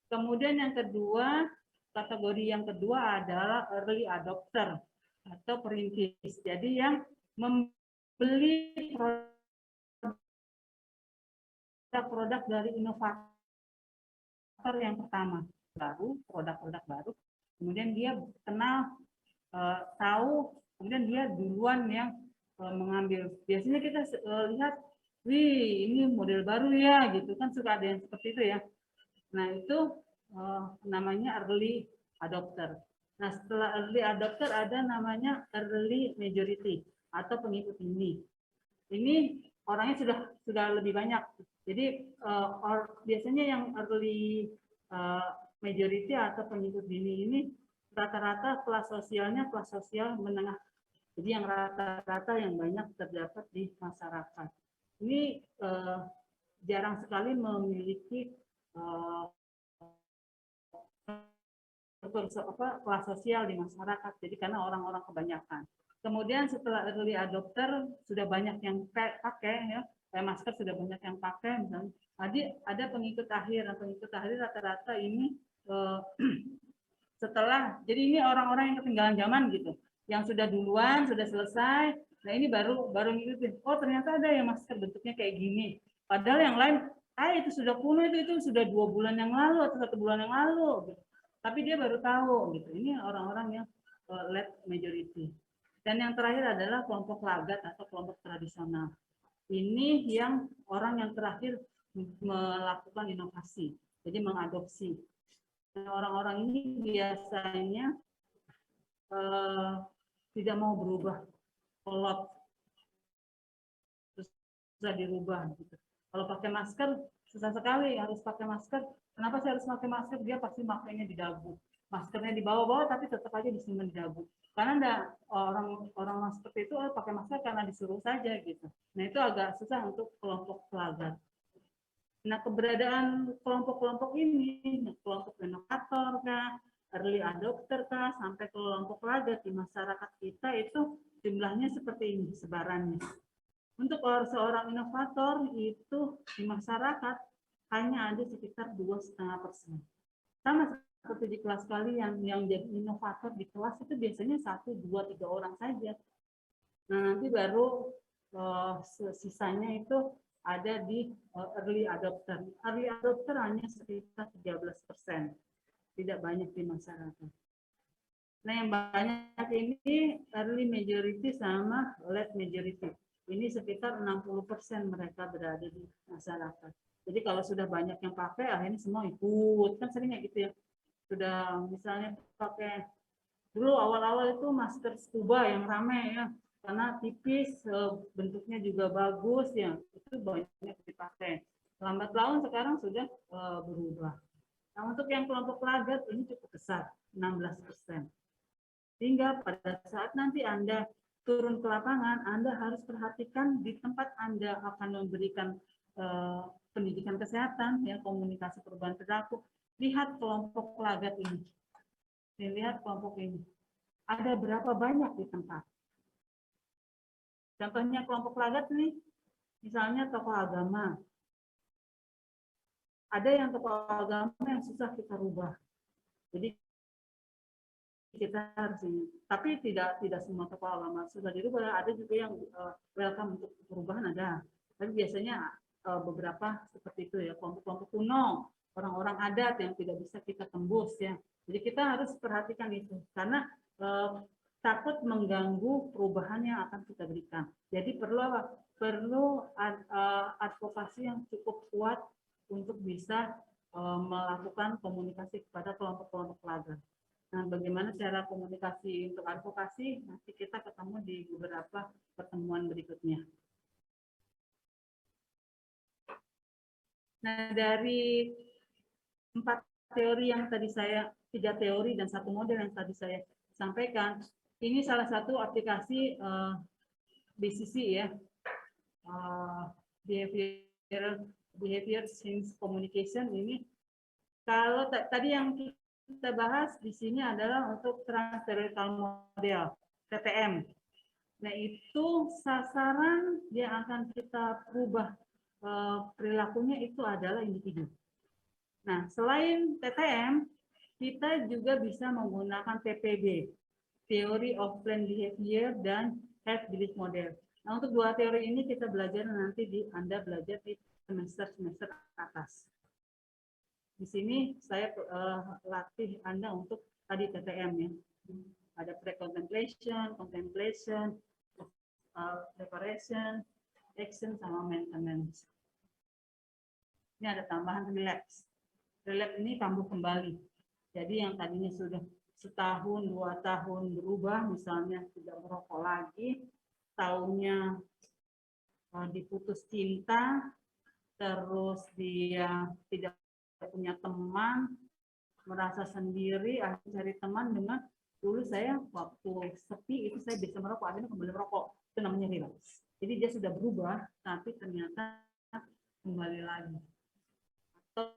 Kemudian yang kedua, kategori yang kedua adalah early adopter atau perintis. Jadi yang membeli produk dari inovator yang pertama, produk-produk baru. Kemudian dia kenal, tahu, kemudian dia duluan yang mengambil. Biasanya kita lihat, wih ini model baru ya, gitu kan suka ada yang seperti itu ya. Nah itu namanya early adopter. Nah setelah early adopter ada namanya early majority atau pengikut dini. Ini orangnya sudah lebih banyak. Jadi biasanya yang early majority atau pengikut dini ini rata-rata kelas sosialnya kelas sosial menengah. Jadi yang rata-rata yang banyak terdapat di masyarakat. Ini jarang sekali memiliki kelas sosial di masyarakat. Jadi karena orang-orang kebanyakan. Kemudian setelah early adopter sudah banyak yang pakai ya, kayak masker sudah banyak yang pakai misalnya. Jadi ada pengikut akhir. Pengikut akhir rata-rata ini setelah, jadi ini orang-orang yang ketinggalan zaman gitu, yang sudah duluan, sudah selesai. Nah ini baru ngikutin. Oh ternyata ada yang masker bentuknya kayak gini. Padahal yang lain, itu sudah kuno, itu sudah 2 bulan yang lalu atau 1 bulan yang lalu. Gitu. Tapi dia baru tahu gitu. Ini orang-orang yang late majority. Dan yang terakhir adalah kelompok lagat atau kelompok tradisional. Ini yang orang yang terakhir melakukan inovasi, jadi mengadopsi. Orang-orang ini biasanya tidak mau berubah, kolot, susah dirubah. Gitu. Kalau pakai masker susah sekali, harus pakai masker. Kenapa sih harus pakai masker? Dia pasti makainya di dagu. Maskernya di bawah-bawah, tapi tetap aja disimpan di dagu. Karena ada orang seperti itu pakai masker karena disuruh saja gitu. Nah itu agak susah untuk kelompok pelajar. Nah keberadaan kelompok-kelompok ini, kelompok inovator kah, early adopter kah, sampai kelompok pelajar di masyarakat kita itu jumlahnya seperti ini sebarannya. Untuk seorang inovator itu di masyarakat hanya ada sekitar 2,5%. Sama seperti di kelas kalian, yang jadi inovator di kelas itu biasanya 1, 2, 3 orang saja. Nah nanti baru sisanya itu ada di early adopter. Early adopter hanya sekitar 13%, tidak banyak di masyarakat. Nah yang banyak ini early majority sama late majority. Ini sekitar 60% mereka berada di masyarakat. Jadi kalau sudah banyak yang pakai, akhirnya semua ikut. Kan seringnya gitu ya. Sudah misalnya pakai, dulu awal-awal itu masker scuba yang ramai ya. Karena tipis, bentuknya juga bagus ya. Itu banyak dipakai. Lambat laun sekarang sudah berubah. Nah untuk yang kelompok lagat ini cukup besar, 16%. Sehingga pada saat nanti Anda turun ke lapangan, Anda harus perhatikan di tempat Anda akan memberikan pendidikan kesehatan, ya, komunikasi perubahan perilaku. Lihat kelompok lagat ini. Lihat kelompok ini. Ada berapa banyak di tempat. Contohnya kelompok lagat nih, misalnya tokoh agama. Ada yang tokoh agama yang susah kita rubah. Jadi kita harus ini. Tapi tidak semua tokoh agama sudah dirubah. Ada juga yang welcome untuk perubahan ada. Tapi biasanya beberapa seperti itu ya, kelompok-kelompok kuno, orang-orang adat yang tidak bisa kita tembus ya. Jadi kita harus perhatikan itu karena takut mengganggu perubahan yang akan kita berikan. Jadi perlu advokasi yang cukup kuat untuk bisa melakukan komunikasi kepada kelompok-kelompok lagat. Nah, bagaimana cara komunikasi untuk advokasi? Nanti kita ketemu di beberapa pertemuan berikutnya. Nah, dari 4 teori yang tadi 3 teori dan 1 model yang tadi saya sampaikan, ini salah satu aplikasi BCC ya, behavior science communication ini. Kalau tadi yang kita bahas di sini adalah untuk Trans-Theoretical Model, TTM. Nah, itu sasaran yang akan kita rubah perilakunya itu adalah individu. Nah, selain TTM, kita juga bisa menggunakan TPB, Theory of Planned Behavior dan Health Belief Model. Nah, untuk 2 teori ini kita belajar nanti Anda belajar di semester atas. Di sini saya latih Anda untuk tadi TTM ya. Ada pre-contemplation, contemplation, preparation, action, sama maintenance. Ini ada tambahan relapse. Relapse ini kambuh kembali. Jadi yang tadinya sudah setahun, 2 tahun berubah, misalnya tidak merokok lagi, tahunnya diputus cinta, terus dia tidak punya teman, merasa sendiri, akhirnya cari teman dengan dulu saya waktu sepi itu saya bisa merokok, akhirnya kembali merokok. Itu namanya relapse. Jadi dia sudah berubah, tapi ternyata kembali lagi. Atau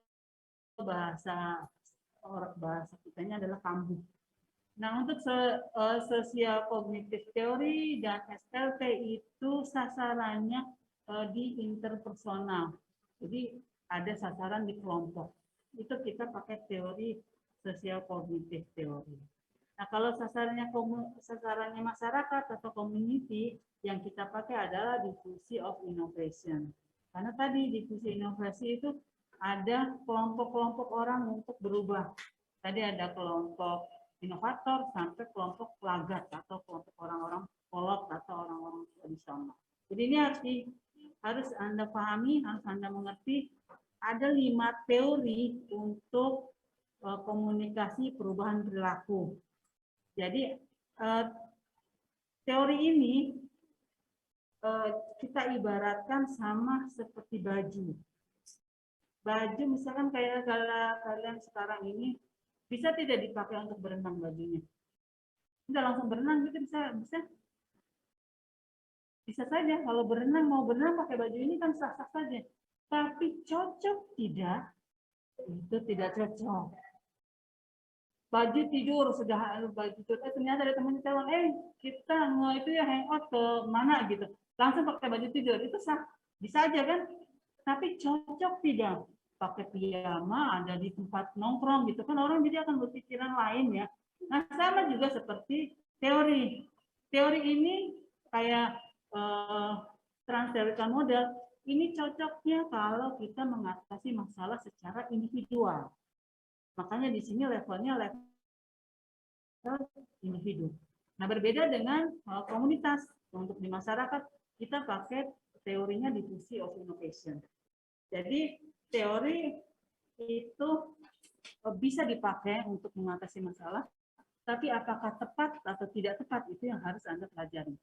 bahasa kitanya adalah kambuh. Nah, untuk sosial kognitif teori dan SLT itu sasarannya di interpersonal. Jadi ada sasaran di kelompok. Itu kita pakai teori social cognitive theory. Nah, kalau sasarannya masyarakat atau community, yang kita pakai adalah diffusion of innovation. Karena tadi diffusion inovasi itu ada kelompok-kelompok orang untuk berubah. Tadi ada kelompok inovator sampai kelompok lagat atau kelompok orang-orang kolot atau orang-orang tradisional. Jadi ini harus Anda pahami, harus Anda mengerti. Ada 5 teori untuk komunikasi perubahan perilaku. Jadi teori ini kita ibaratkan sama seperti baju. Baju misalkan kayak kalian sekarang ini bisa tidak dipakai untuk berenang bajunya. Udah langsung berenang gitu bisa saja. Kalau mau berenang pakai baju ini kan sah-sah saja. Tapi cocok tidak? Itu tidak cocok. Baju tidur ternyata ada teman telepon, kita mau itu ya hangout ke mana gitu. Langsung pakai baju tidur itu sah, bisa aja kan? Tapi cocok tidak? Pakai piyama ada di tempat nongkrong gitu kan, orang jadi akan berpikiran lain ya. Nah, sama juga seperti teori. Teori ini kayak transtheoretical model, ini cocoknya kalau kita mengatasi masalah secara individual. Makanya di sini levelnya level individu. Nah, berbeda dengan komunitas. Untuk di masyarakat, kita pakai teorinya diffusion of innovation. Jadi, teori itu bisa dipakai untuk mengatasi masalah, tapi apakah tepat atau tidak tepat itu yang harus Anda pelajari.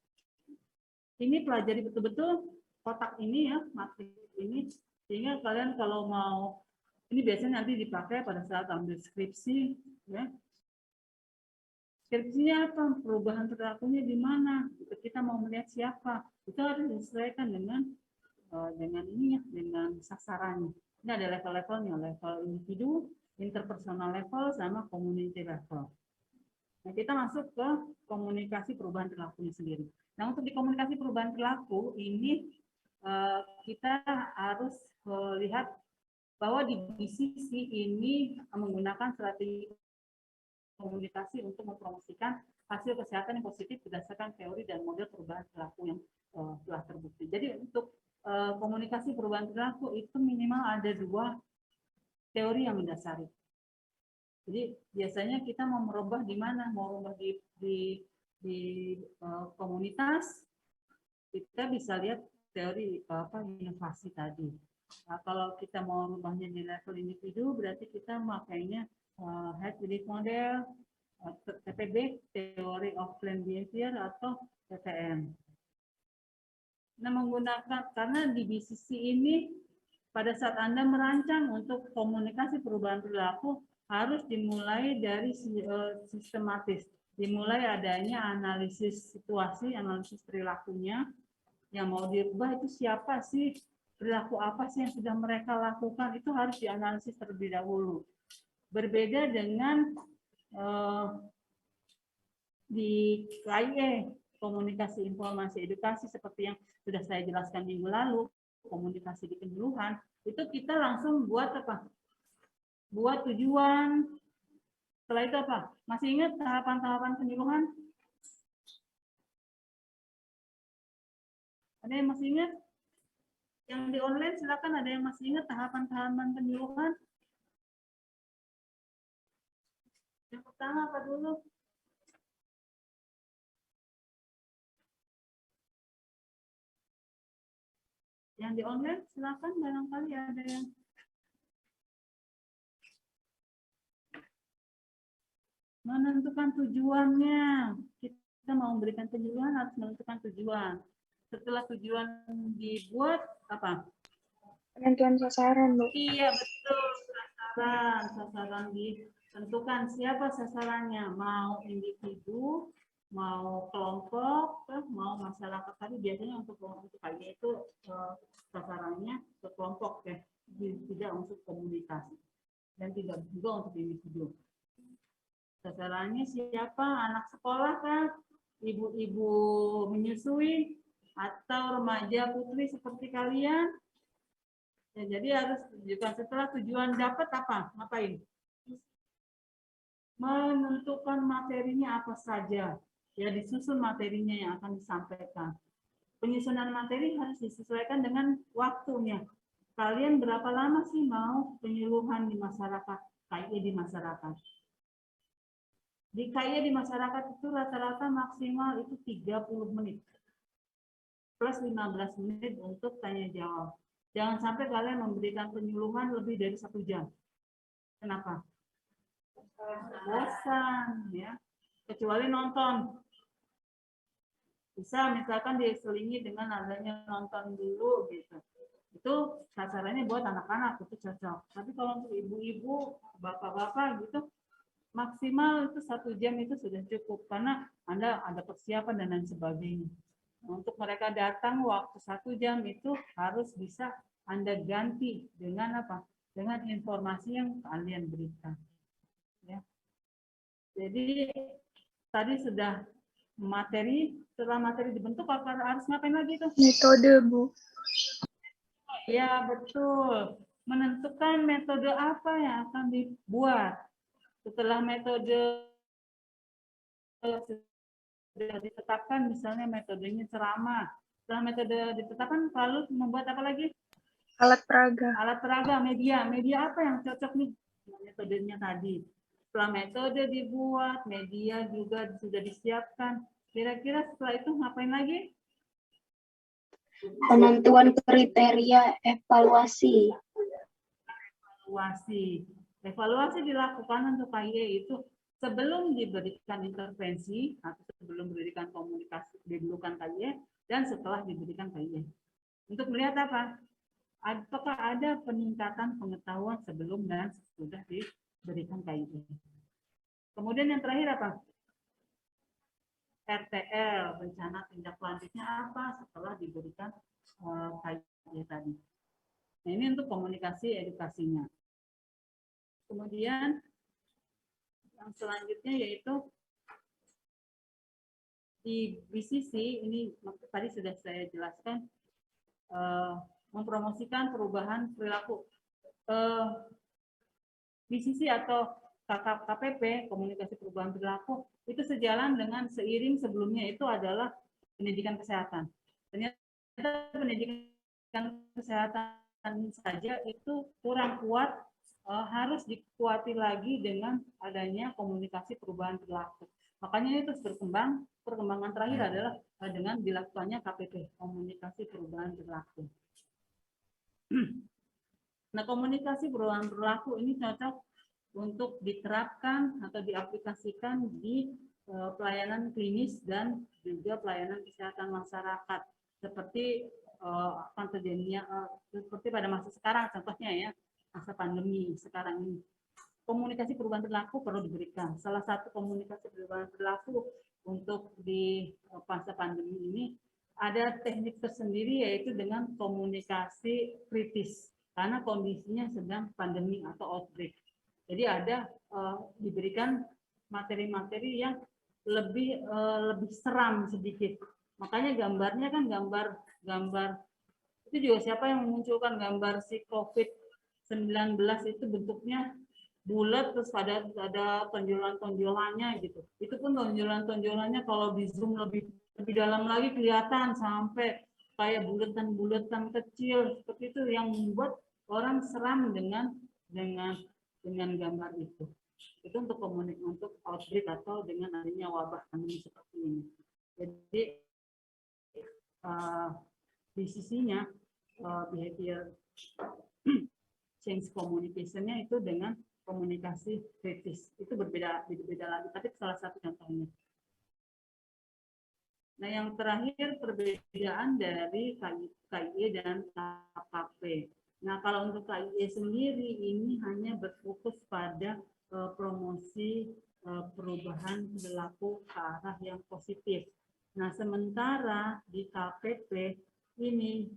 Ini pelajari betul-betul kotak ini ya, matriks ini, sehingga kalian kalau mau, ini biasanya nanti dipakai pada saat ambil skripsi, ya. Skripsinya apa? Perubahan perilakunya di mana? Kita mau melihat siapa? Itu harus disesuaikan dengan ini ya, dengan sasarannya. Ini ada level-levelnya, level individu, interpersonal level, sama community level. Nah, kita masuk ke komunikasi perubahan perilakunya sendiri. Nah, untuk di komunikasi perubahan perilaku ini kita harus lihat bahwa di BCC ini menggunakan strategi komunikasi untuk mempromosikan hasil kesehatan yang positif berdasarkan teori dan model perubahan perilaku yang telah terbukti. Jadi untuk komunikasi perubahan perilaku itu minimal ada 2 teori yang mendasari. Jadi biasanya kita mau merubah di mana? Mau merubah di komunitas, kita bisa lihat teori inovasi tadi. Nah, kalau kita mau merubahnya di level individu, berarti kita makainya head belief model, TPB, Theory of Planned Behavior, atau TPM. Nah, menggunakan, karena di BCC ini pada saat Anda merancang untuk komunikasi perubahan perilaku harus dimulai dari sistematis. Dimulai adanya analisis situasi, analisis perilakunya. Yang mau dirubah itu siapa sih? Perilaku apa sih yang sudah mereka lakukan? Itu harus dianalisis terlebih dahulu. Berbeda dengan di KIE, komunikasi informasi edukasi, seperti yang sudah saya jelaskan minggu lalu, komunikasi di penyuluhan, itu kita langsung buat apa? Buat tujuan. Setelah itu apa? Masih ingat tahapan-tahapan penyuluhan? Ada yang masih ingat? Yang di online silakan, ada yang masih ingat tahapan-tahapan penyuluhan? Yang pertama apa dulu? Yang di online silakan, barangkali ada yang menentukan tujuannya. Kita mau memberikan penyuluhan harus menentukan tujuan. Setelah tujuan dibuat apa? Penentuan sasaran, Bu. Iya, betul. Sasaran ditentukan. Siapa sasarannya? Mau individu, mau kelompok, mau masyarakat. Tadi biasanya untuk kali itu sasarannya ke kelompok ya, tidak untuk komunitas dan tidak juga untuk individu. Sasarannya siapa? Anak sekolah kan, ibu-ibu menyusui, atau remaja putri seperti kalian. Ya, jadi harus juga setelah tujuan dapat apa? Ngapain? menentukan materinya apa saja. Ya, disusun materinya yang akan disampaikan. Penyusunan materi harus disesuaikan dengan waktunya. Kalian berapa lama sih mau penyuluhan di masyarakat, KIE di masyarakat? Di KIE di masyarakat itu rata-rata maksimal itu 30 menit. Plus 15 menit untuk tanya jawab. Jangan sampai kalian memberikan penyuluhan lebih dari 1 jam. Kenapa? Bosan, ya. Kecuali nonton. Bisa misalkan diselingi dengan adanya nonton dulu gitu. Itu sasarannya buat anak-anak, itu cocok. Tapi kalau untuk ibu-ibu, bapak-bapak gitu, maksimal itu 1 jam itu sudah cukup karena Anda ada persiapan dan lain sebagainya. Untuk mereka datang waktu 1 jam itu harus bisa Anda ganti dengan apa? Dengan informasi yang kalian berikan. Ya. Jadi tadi sudah materi, setelah materi dibentuk apa harus ngapain lagi tuh? Metode, Bu. Ya, betul. Menentukan metode apa yang akan dibuat. Setelah metode sudah ditetapkan, misalnya metodenya ceramah. Setelah metode ditetapkan, lalu membuat apa lagi? Alat peraga. Alat peraga, media. Media apa yang cocok nih? Metodenya tadi. Setelah metode dibuat, media juga sudah disiapkan. Kira-kira setelah itu ngapain lagi? Penentuan kriteria evaluasi. Evaluasi dilakukan untuk KIE itu sebelum diberikan intervensi atau sebelum diberikan komunikasi didulukan KIE dan setelah diberikan KIE. Untuk melihat apa? Apakah ada peningkatan pengetahuan sebelum dan sesudah diberikan KIE. Kemudian yang terakhir apa? RTL, rencana tindak lanjutnya apa setelah diberikan KIE tadi. Nah, ini untuk komunikasi edukasinya. Kemudian yang selanjutnya yaitu di BCC, ini tadi sudah saya jelaskan, mempromosikan perubahan perilaku. BCC atau KPP, komunikasi perubahan perilaku, itu sejalan dengan seiring sebelumnya itu adalah pendidikan kesehatan. Ternyata pendidikan kesehatan saja itu kurang kuat, harus dikuati lagi dengan adanya komunikasi perubahan perilaku. Makanya itu berkembang, perkembangan terakhir adalah dengan dilakukannya KPP, komunikasi perubahan perilaku. Nah, komunikasi perubahan perilaku ini cocok untuk diterapkan atau diaplikasikan di pelayanan klinis dan juga pelayanan kesehatan masyarakat. Seperti akan terjadinya seperti pada masa sekarang, contohnya ya, masa pandemi sekarang ini. Komunikasi perubahan perilaku perlu diberikan. Salah satu komunikasi perubahan perilaku untuk di masa pandemi ini ada teknik tersendiri, yaitu dengan komunikasi kritis karena kondisinya sedang pandemi atau outbreak. Jadi ada diberikan materi-materi yang lebih seram sedikit. Makanya gambarnya kan gambar itu juga siapa yang memunculkan gambar si COVID-19 itu bentuknya bulat terus ada tonjolan-tonjolannya gitu. Itu pun tonjolan-tonjolannya kalau di zoom lebih dalam lagi kelihatan sampai kayak bulatan-bulatan kecil seperti itu yang membuat orang seram dengan gambar itu. Itu untuk untuk outbreak atau dengan adanya wabah pandemi seperti ini. Jadi di sisinya behavior change communication-nya itu dengan komunikasi kritis. Itu berbeda lagi, tapi salah satu contohnya. Nah, yang terakhir perbedaan dari KIE dan KKP. Nah, kalau untuk KIE sendiri ini hanya berfokus pada promosi perubahan perilaku ke arah yang positif. Nah, sementara di KPP ini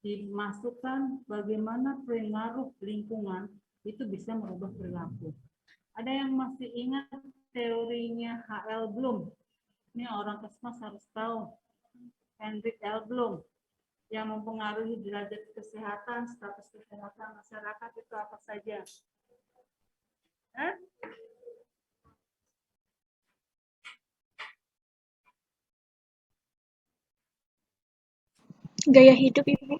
dimasukkan bagaimana pengaruh lingkungan itu bisa merubah perilaku. Ada yang masih ingat teorinya H.L. Bloom? Ini orang kesmas harus tahu. Hendrik L. Bloom yang mempengaruhi derajat kesehatan, status kesehatan masyarakat itu apa saja? Gaya hidup Ibu.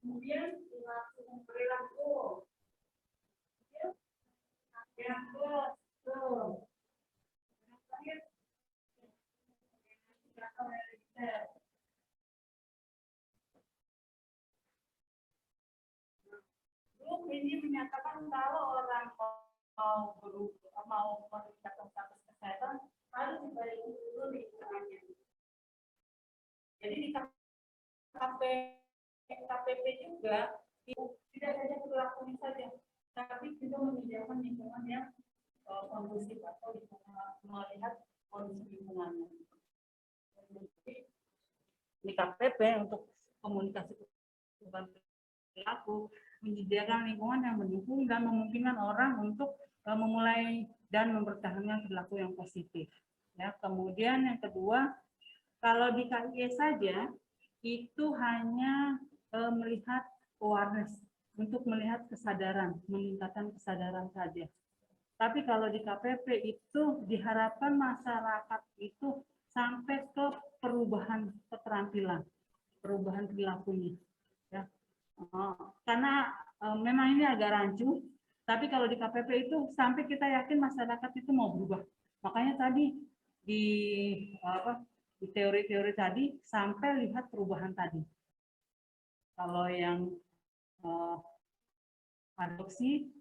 Kemudian perilaku yang ini menyatakan kalau orang mau meningkatkan status kesehatan harus dibaiki dulu lingkungannya. Jadi di KPP juga tidak saja perilakunya saja, tapi juga menyediakan lingkungan yang kondusif atau melihat kondisi lingkungannya. Di KPP untuk komunikasi perubahan perilaku menyediakan lingkungan yang mendukung dan memungkinkan orang untuk memulai dan mempertahankan perilaku yang positif. Ya, kemudian yang kedua, kalau di KIE saja itu hanya melihat awareness, untuk melihat kesadaran, meningkatkan kesadaran saja. Tapi kalau di KPP itu diharapkan masyarakat itu sampai ke perubahan keterampilan, perubahan perilakunya. Ya. Karena memang ini agak rancu, tapi kalau di KPP itu sampai kita yakin masyarakat itu mau berubah. Makanya tadi di teori-teori tadi sampai lihat perubahan tadi. Kalau yang adopsi,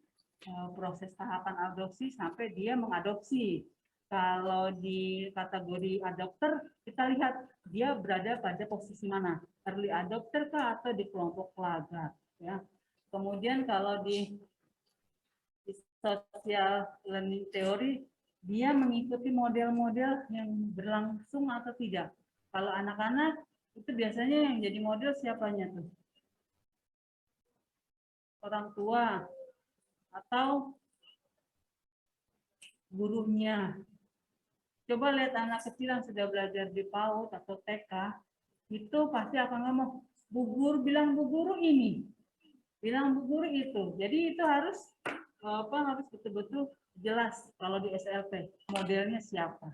proses tahapan adopsi sampai dia mengadopsi. Kalau di kategori adopter, kita lihat dia berada pada posisi mana, early adopter kah atau di kelompok pelajar. Ya. Kemudian kalau di social learning theory, dia mengikuti model-model yang berlangsung atau tidak. Kalau anak-anak itu biasanya yang jadi model siapanya tuh? Orang tua atau gurunya. Coba lihat anak kecil yang sudah belajar di PAUD atau TK, itu pasti akan ngomong, Bu Guru bilang Bu Guru ini, bilang Bu Guru itu. Jadi itu harus harus betul-betul jelas kalau di SLP modelnya siapa.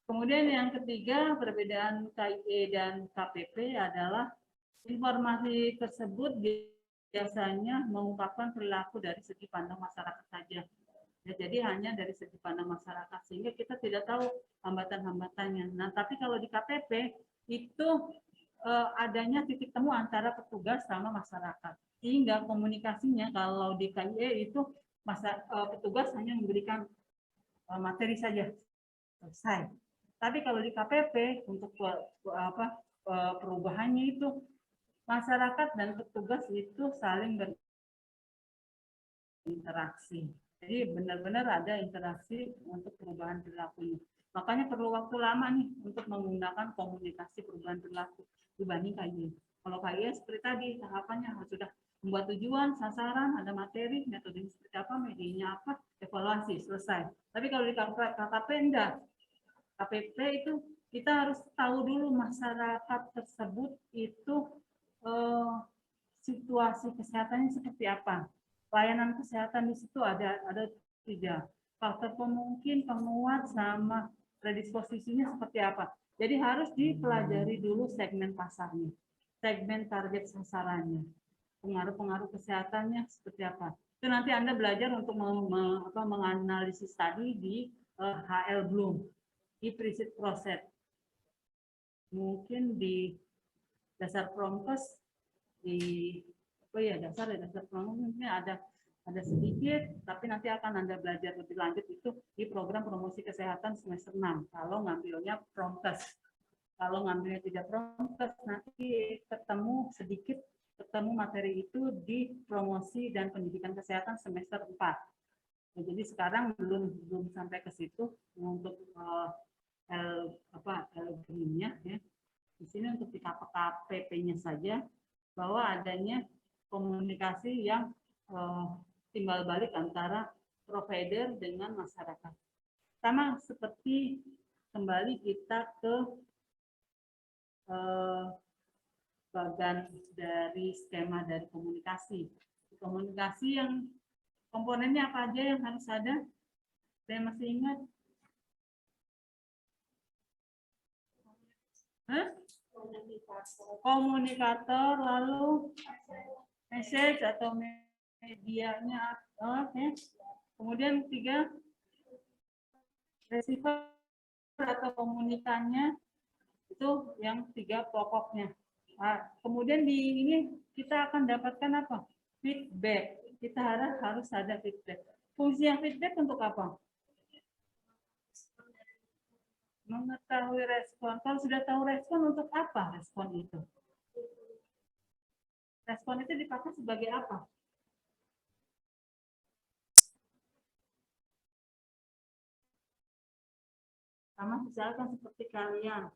Kemudian yang ketiga, perbedaan KIE dan KPP adalah informasi tersebut biasanya mengungkapkan perilaku dari segi pandang masyarakat saja. Ya, jadi hanya dari segi pandang masyarakat, sehingga kita tidak tahu hambatan-hambatannya. Nah, tapi kalau di KPP itu adanya titik temu antara petugas sama masyarakat, sehingga komunikasinya kalau di KIE itu petugas hanya memberikan materi saja, selesai. Tapi kalau di KPP untuk perubahannya itu masyarakat dan petugas itu saling berinteraksi. Jadi benar-benar ada interaksi untuk perubahan perilaku. Makanya perlu waktu lama nih untuk menggunakan komunikasi perubahan perilaku dibanding KIE. Kalau KIE seperti tadi tahapannya sudah membuat tujuan, sasaran, ada materi, metode seperti apa, medianya apa, evaluasi, selesai. Tapi kalau di KKP enggak. KPP itu kita harus tahu dulu masyarakat tersebut itu situasi kesehatannya seperti apa. Pelayanan kesehatan di situ ada 3. Faktor pemungkin, penguat, sama predisposisinya seperti apa. Jadi harus dipelajari dulu segmen pasarnya, segmen target sasarannya, pengaruh-pengaruh kesehatannya seperti apa. Itu nanti Anda belajar untuk menganalisis tadi di HL Bloom, implicit process. Mungkin di dasar promkes di dasar promkes mungkin ada ada sedikit, tapi nanti akan Anda belajar lebih lanjut itu di program promosi kesehatan semester 6 kalau ngambilnya Promkes. Kalau ngambilnya tidak Promkes, nanti ketemu materi itu di promosi dan pendidikan kesehatan semester 4. Nah, jadi sekarang belum sampai ke situ untuk L-nya ya. Di sini untuk di KPP-nya saja bahwa adanya komunikasi yang timbal balik antara provider dengan masyarakat. Sama seperti kembali kita ke bagian dari skema dari komunikasi. Komunikasi yang komponennya apa aja yang harus ada? Saya masih ingat. Komunikator, lalu message atau medianya, kemudian 3 receiver atau komunikannya, itu yang 3 pokoknya. Nah, kemudian di ini kita akan dapatkan apa? Feedback. Kita harus ada feedback. Fungsi yang feedback untuk apa? Mengetahui respon. Kalau sudah tahu respon, untuk apa respon itu? Respon itu dipakai sebagai apa? Sama misalkan seperti kalian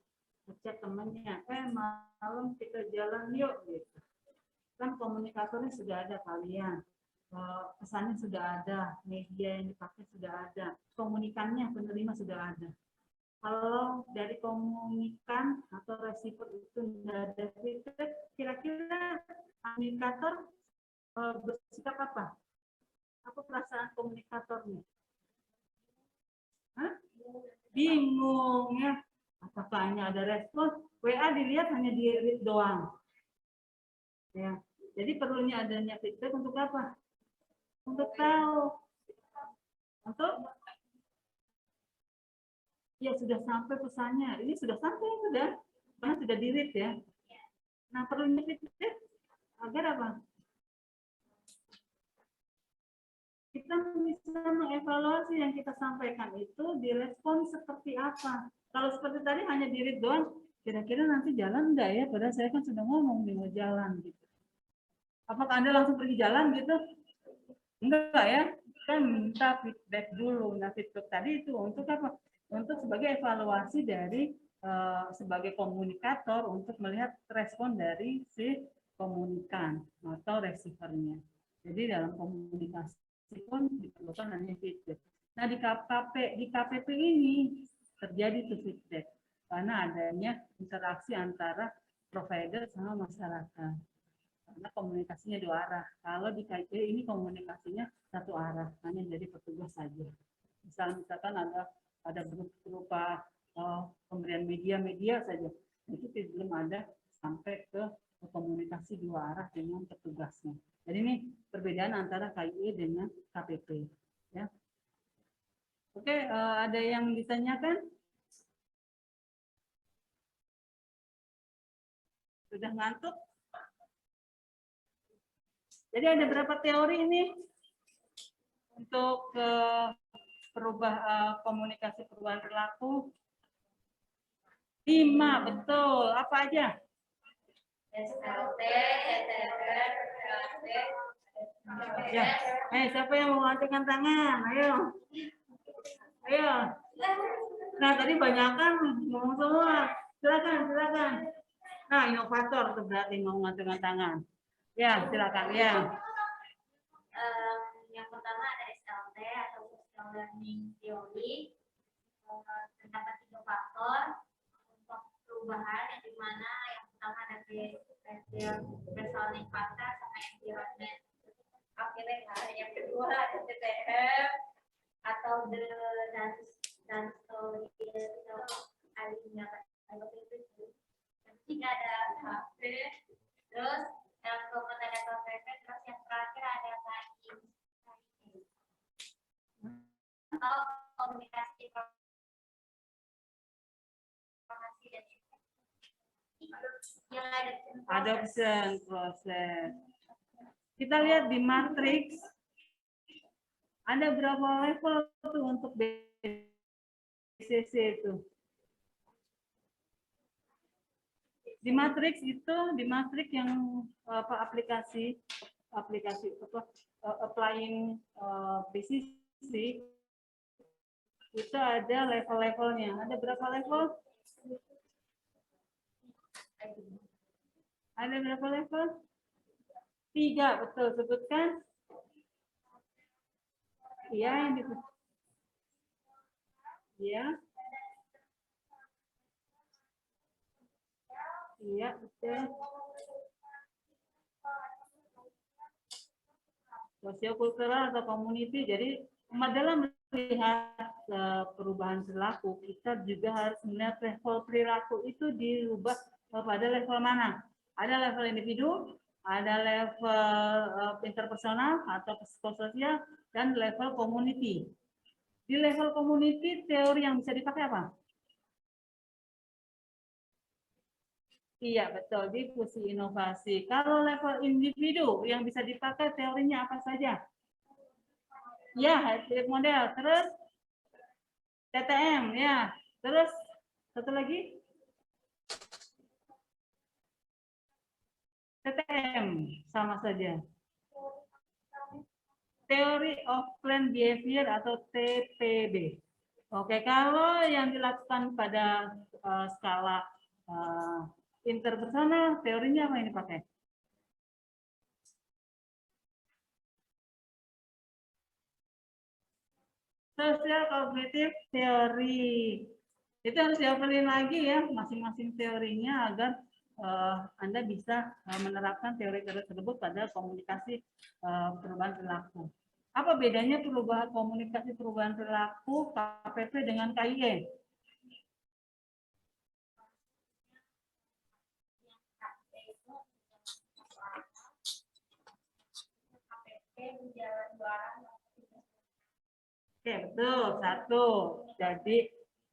ngecek temennya, malam kita jalan yuk gitu. Kan komunikatornya sudah ada kalian, pesannya sudah ada, media yang dipakai sudah ada, komunikannya penerima sudah ada. Kalau dari komunikan atau receiver itu tidak ada feedback, kira-kira komunikator bersikap apa? Apa perasaan komunikatornya? Hah? Bingung ya. Apakah hanya ada respon? WA dilihat hanya di read doang. Ya. Jadi perlunya adanya feedback untuk apa? Untuk tahu. Untuk ya sudah sampai pesannya. Ini sudah sampai sudah. Karena sudah di read ya. Nah, perlunya feedback agar apa? Kita bisa mengevaluasi yang kita sampaikan itu direspon seperti apa. Kalau seperti tadi hanya di read doang, kira-kira nanti jalan enggak ya? Padahal saya kan sudah ngomong nih mau jalan gitu. Apakah Anda langsung pergi jalan gitu? Enggak ya? Kan minta feedback dulu. Nah, feedback tadi itu untuk apa? Untuk sebagai evaluasi dari sebagai komunikator untuk melihat respon dari si komunikan atau receivernya. Jadi dalam komunikasi pun diperlukan hanya feedback. Nah, di KPP ini terjadi tuh feedback karena adanya interaksi antara provider sama masyarakat. Karena komunikasinya 2 arah. Kalau di KIP ini komunikasinya 1 arah, hanya jadi petugas saja. Misalkan ada berupa pemberian media saja, itu belum ada sampai ke komunikasi 2 arah dengan petugasnya. Jadi ini perbedaan antara KIE dengan KPP. Ya. Oke, ada yang ditanyakan? Sudah ngantuk? Jadi ada berapa teori ini untuk komunikasi perubahan perilaku? 5, betul. Apa aja? SLT, ETR, Ya. Siapa yang mau ngacungkan tangan? Ayo. Ayo. Nah, tadi banyak kan ngomong semua. Silakan. Nah, inovator tuh berarti mau ngacungkan tangan. Ya, silakan. Ya. Yang pertama ada SLT atau Social Learning Theory. Terdapat 3 faktor untuk perubahan, yang dimana yang pertama ada personal factor sama environment. Oke, yang kedua ada TTM atau the dance story alinya. Yang ketiga ada HP, terus yang keempat ada KPP, terus yang terakhir ada KI atau komunikasi informasi dan yang ada Adoption proses. Kita lihat di matriks Ada berapa level tuh untuk BCC itu? Di matriks itu, di matriks yang aplikasi applying BCC itu ada level-levelnya. Ada berapa level? Ada berapa level? 3, betul. Sebutkan. Iya, yang disebut. Iya. Iya, betul. Sosiokultural atau community. Jadi, dalam melihat perubahan perilaku, kita juga harus melihat level perilaku itu dirubah pada level mana. Ada level individu, ada level interpersonal atau psikososial, dan level community. Di level community, teori yang bisa dipakai apa? Iya, betul. Diskusi inovasi. Kalau level individu yang bisa dipakai teorinya apa saja? Ya, hybrid model. Terus TTM, ya. Terus satu lagi? TTM, sama saja. Theory of Planned Behavior atau TPB. Oke, kalau yang dilakukan pada skala interpersonal, teorinya apa yang dipakai? Social cognitive theory. Itu harus dihafalin lagi ya, masing-masing teorinya agar Anda bisa menerapkan teori tersebut pada komunikasi perubahan perilaku. Apa bedanya perubahan komunikasi perubahan perilaku KPP dengan KIE? Oke, betul. 1. Jadi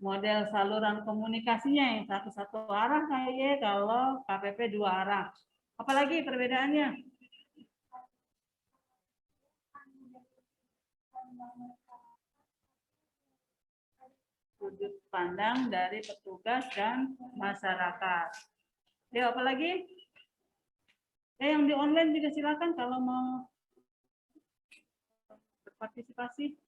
model saluran komunikasinya yang satu arah KIE, kalau KPP 2 arah. Apalagi perbedaannya? Sudut pandang dari petugas dan masyarakat. Ya, apalagi? Yang di online juga silakan kalau mau berpartisipasi.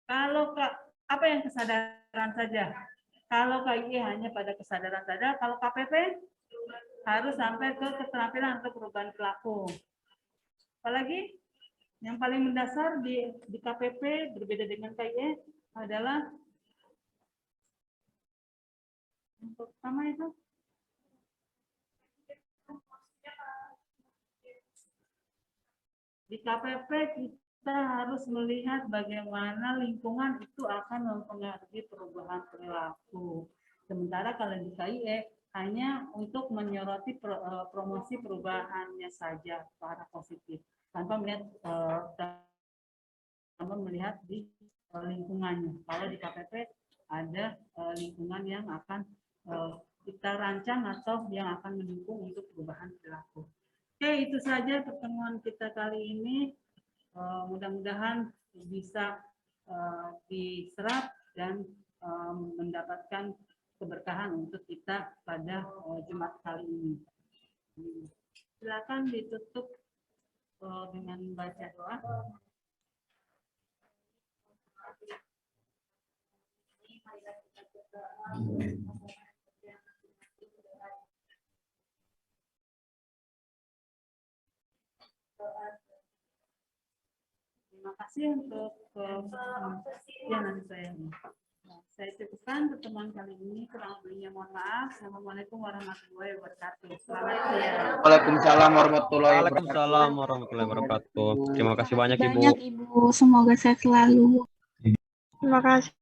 Kalau apa yang kesadaran saja? Kalau KIE hanya pada kesadaran saja, kalau KPP harus sampai ke keterampilan untuk perubahan perilaku. Apalagi yang paling mendasar di KPP berbeda dengan KIE adalah yang pertama itu di KPP kita harus melihat bagaimana lingkungan itu akan mempengaruhi perubahan perilaku. Sementara kalau di KIE hanya untuk menyoroti promosi perubahannya saja ke arah positif, tanpa melihat di lingkungannya. Kalau di KPP ada lingkungan yang akan kita rancang atau yang akan mendukung untuk perubahan perilaku. Oke, itu saja pertemuan kita kali ini. Mudah-mudahan bisa diserap dan mendapatkan keberkahan untuk kita pada Jumat kali ini. Silakan ditutup dengan baca doa. Terima kasih untuk yang nanti saya cukupkan pertemuan kali ini. Kurang lebihnya mohon maaf. Assalamualaikum warahmatullahi wabarakatuh. Selamat siang. Waalaikumsalam warahmatullahi wabarakatuh. Waalaikumsalam warahmatullahi wabarakatuh. Terima kasih banyak Ibu. Banyak Ibu, semoga sehat selalu. Terima kasih.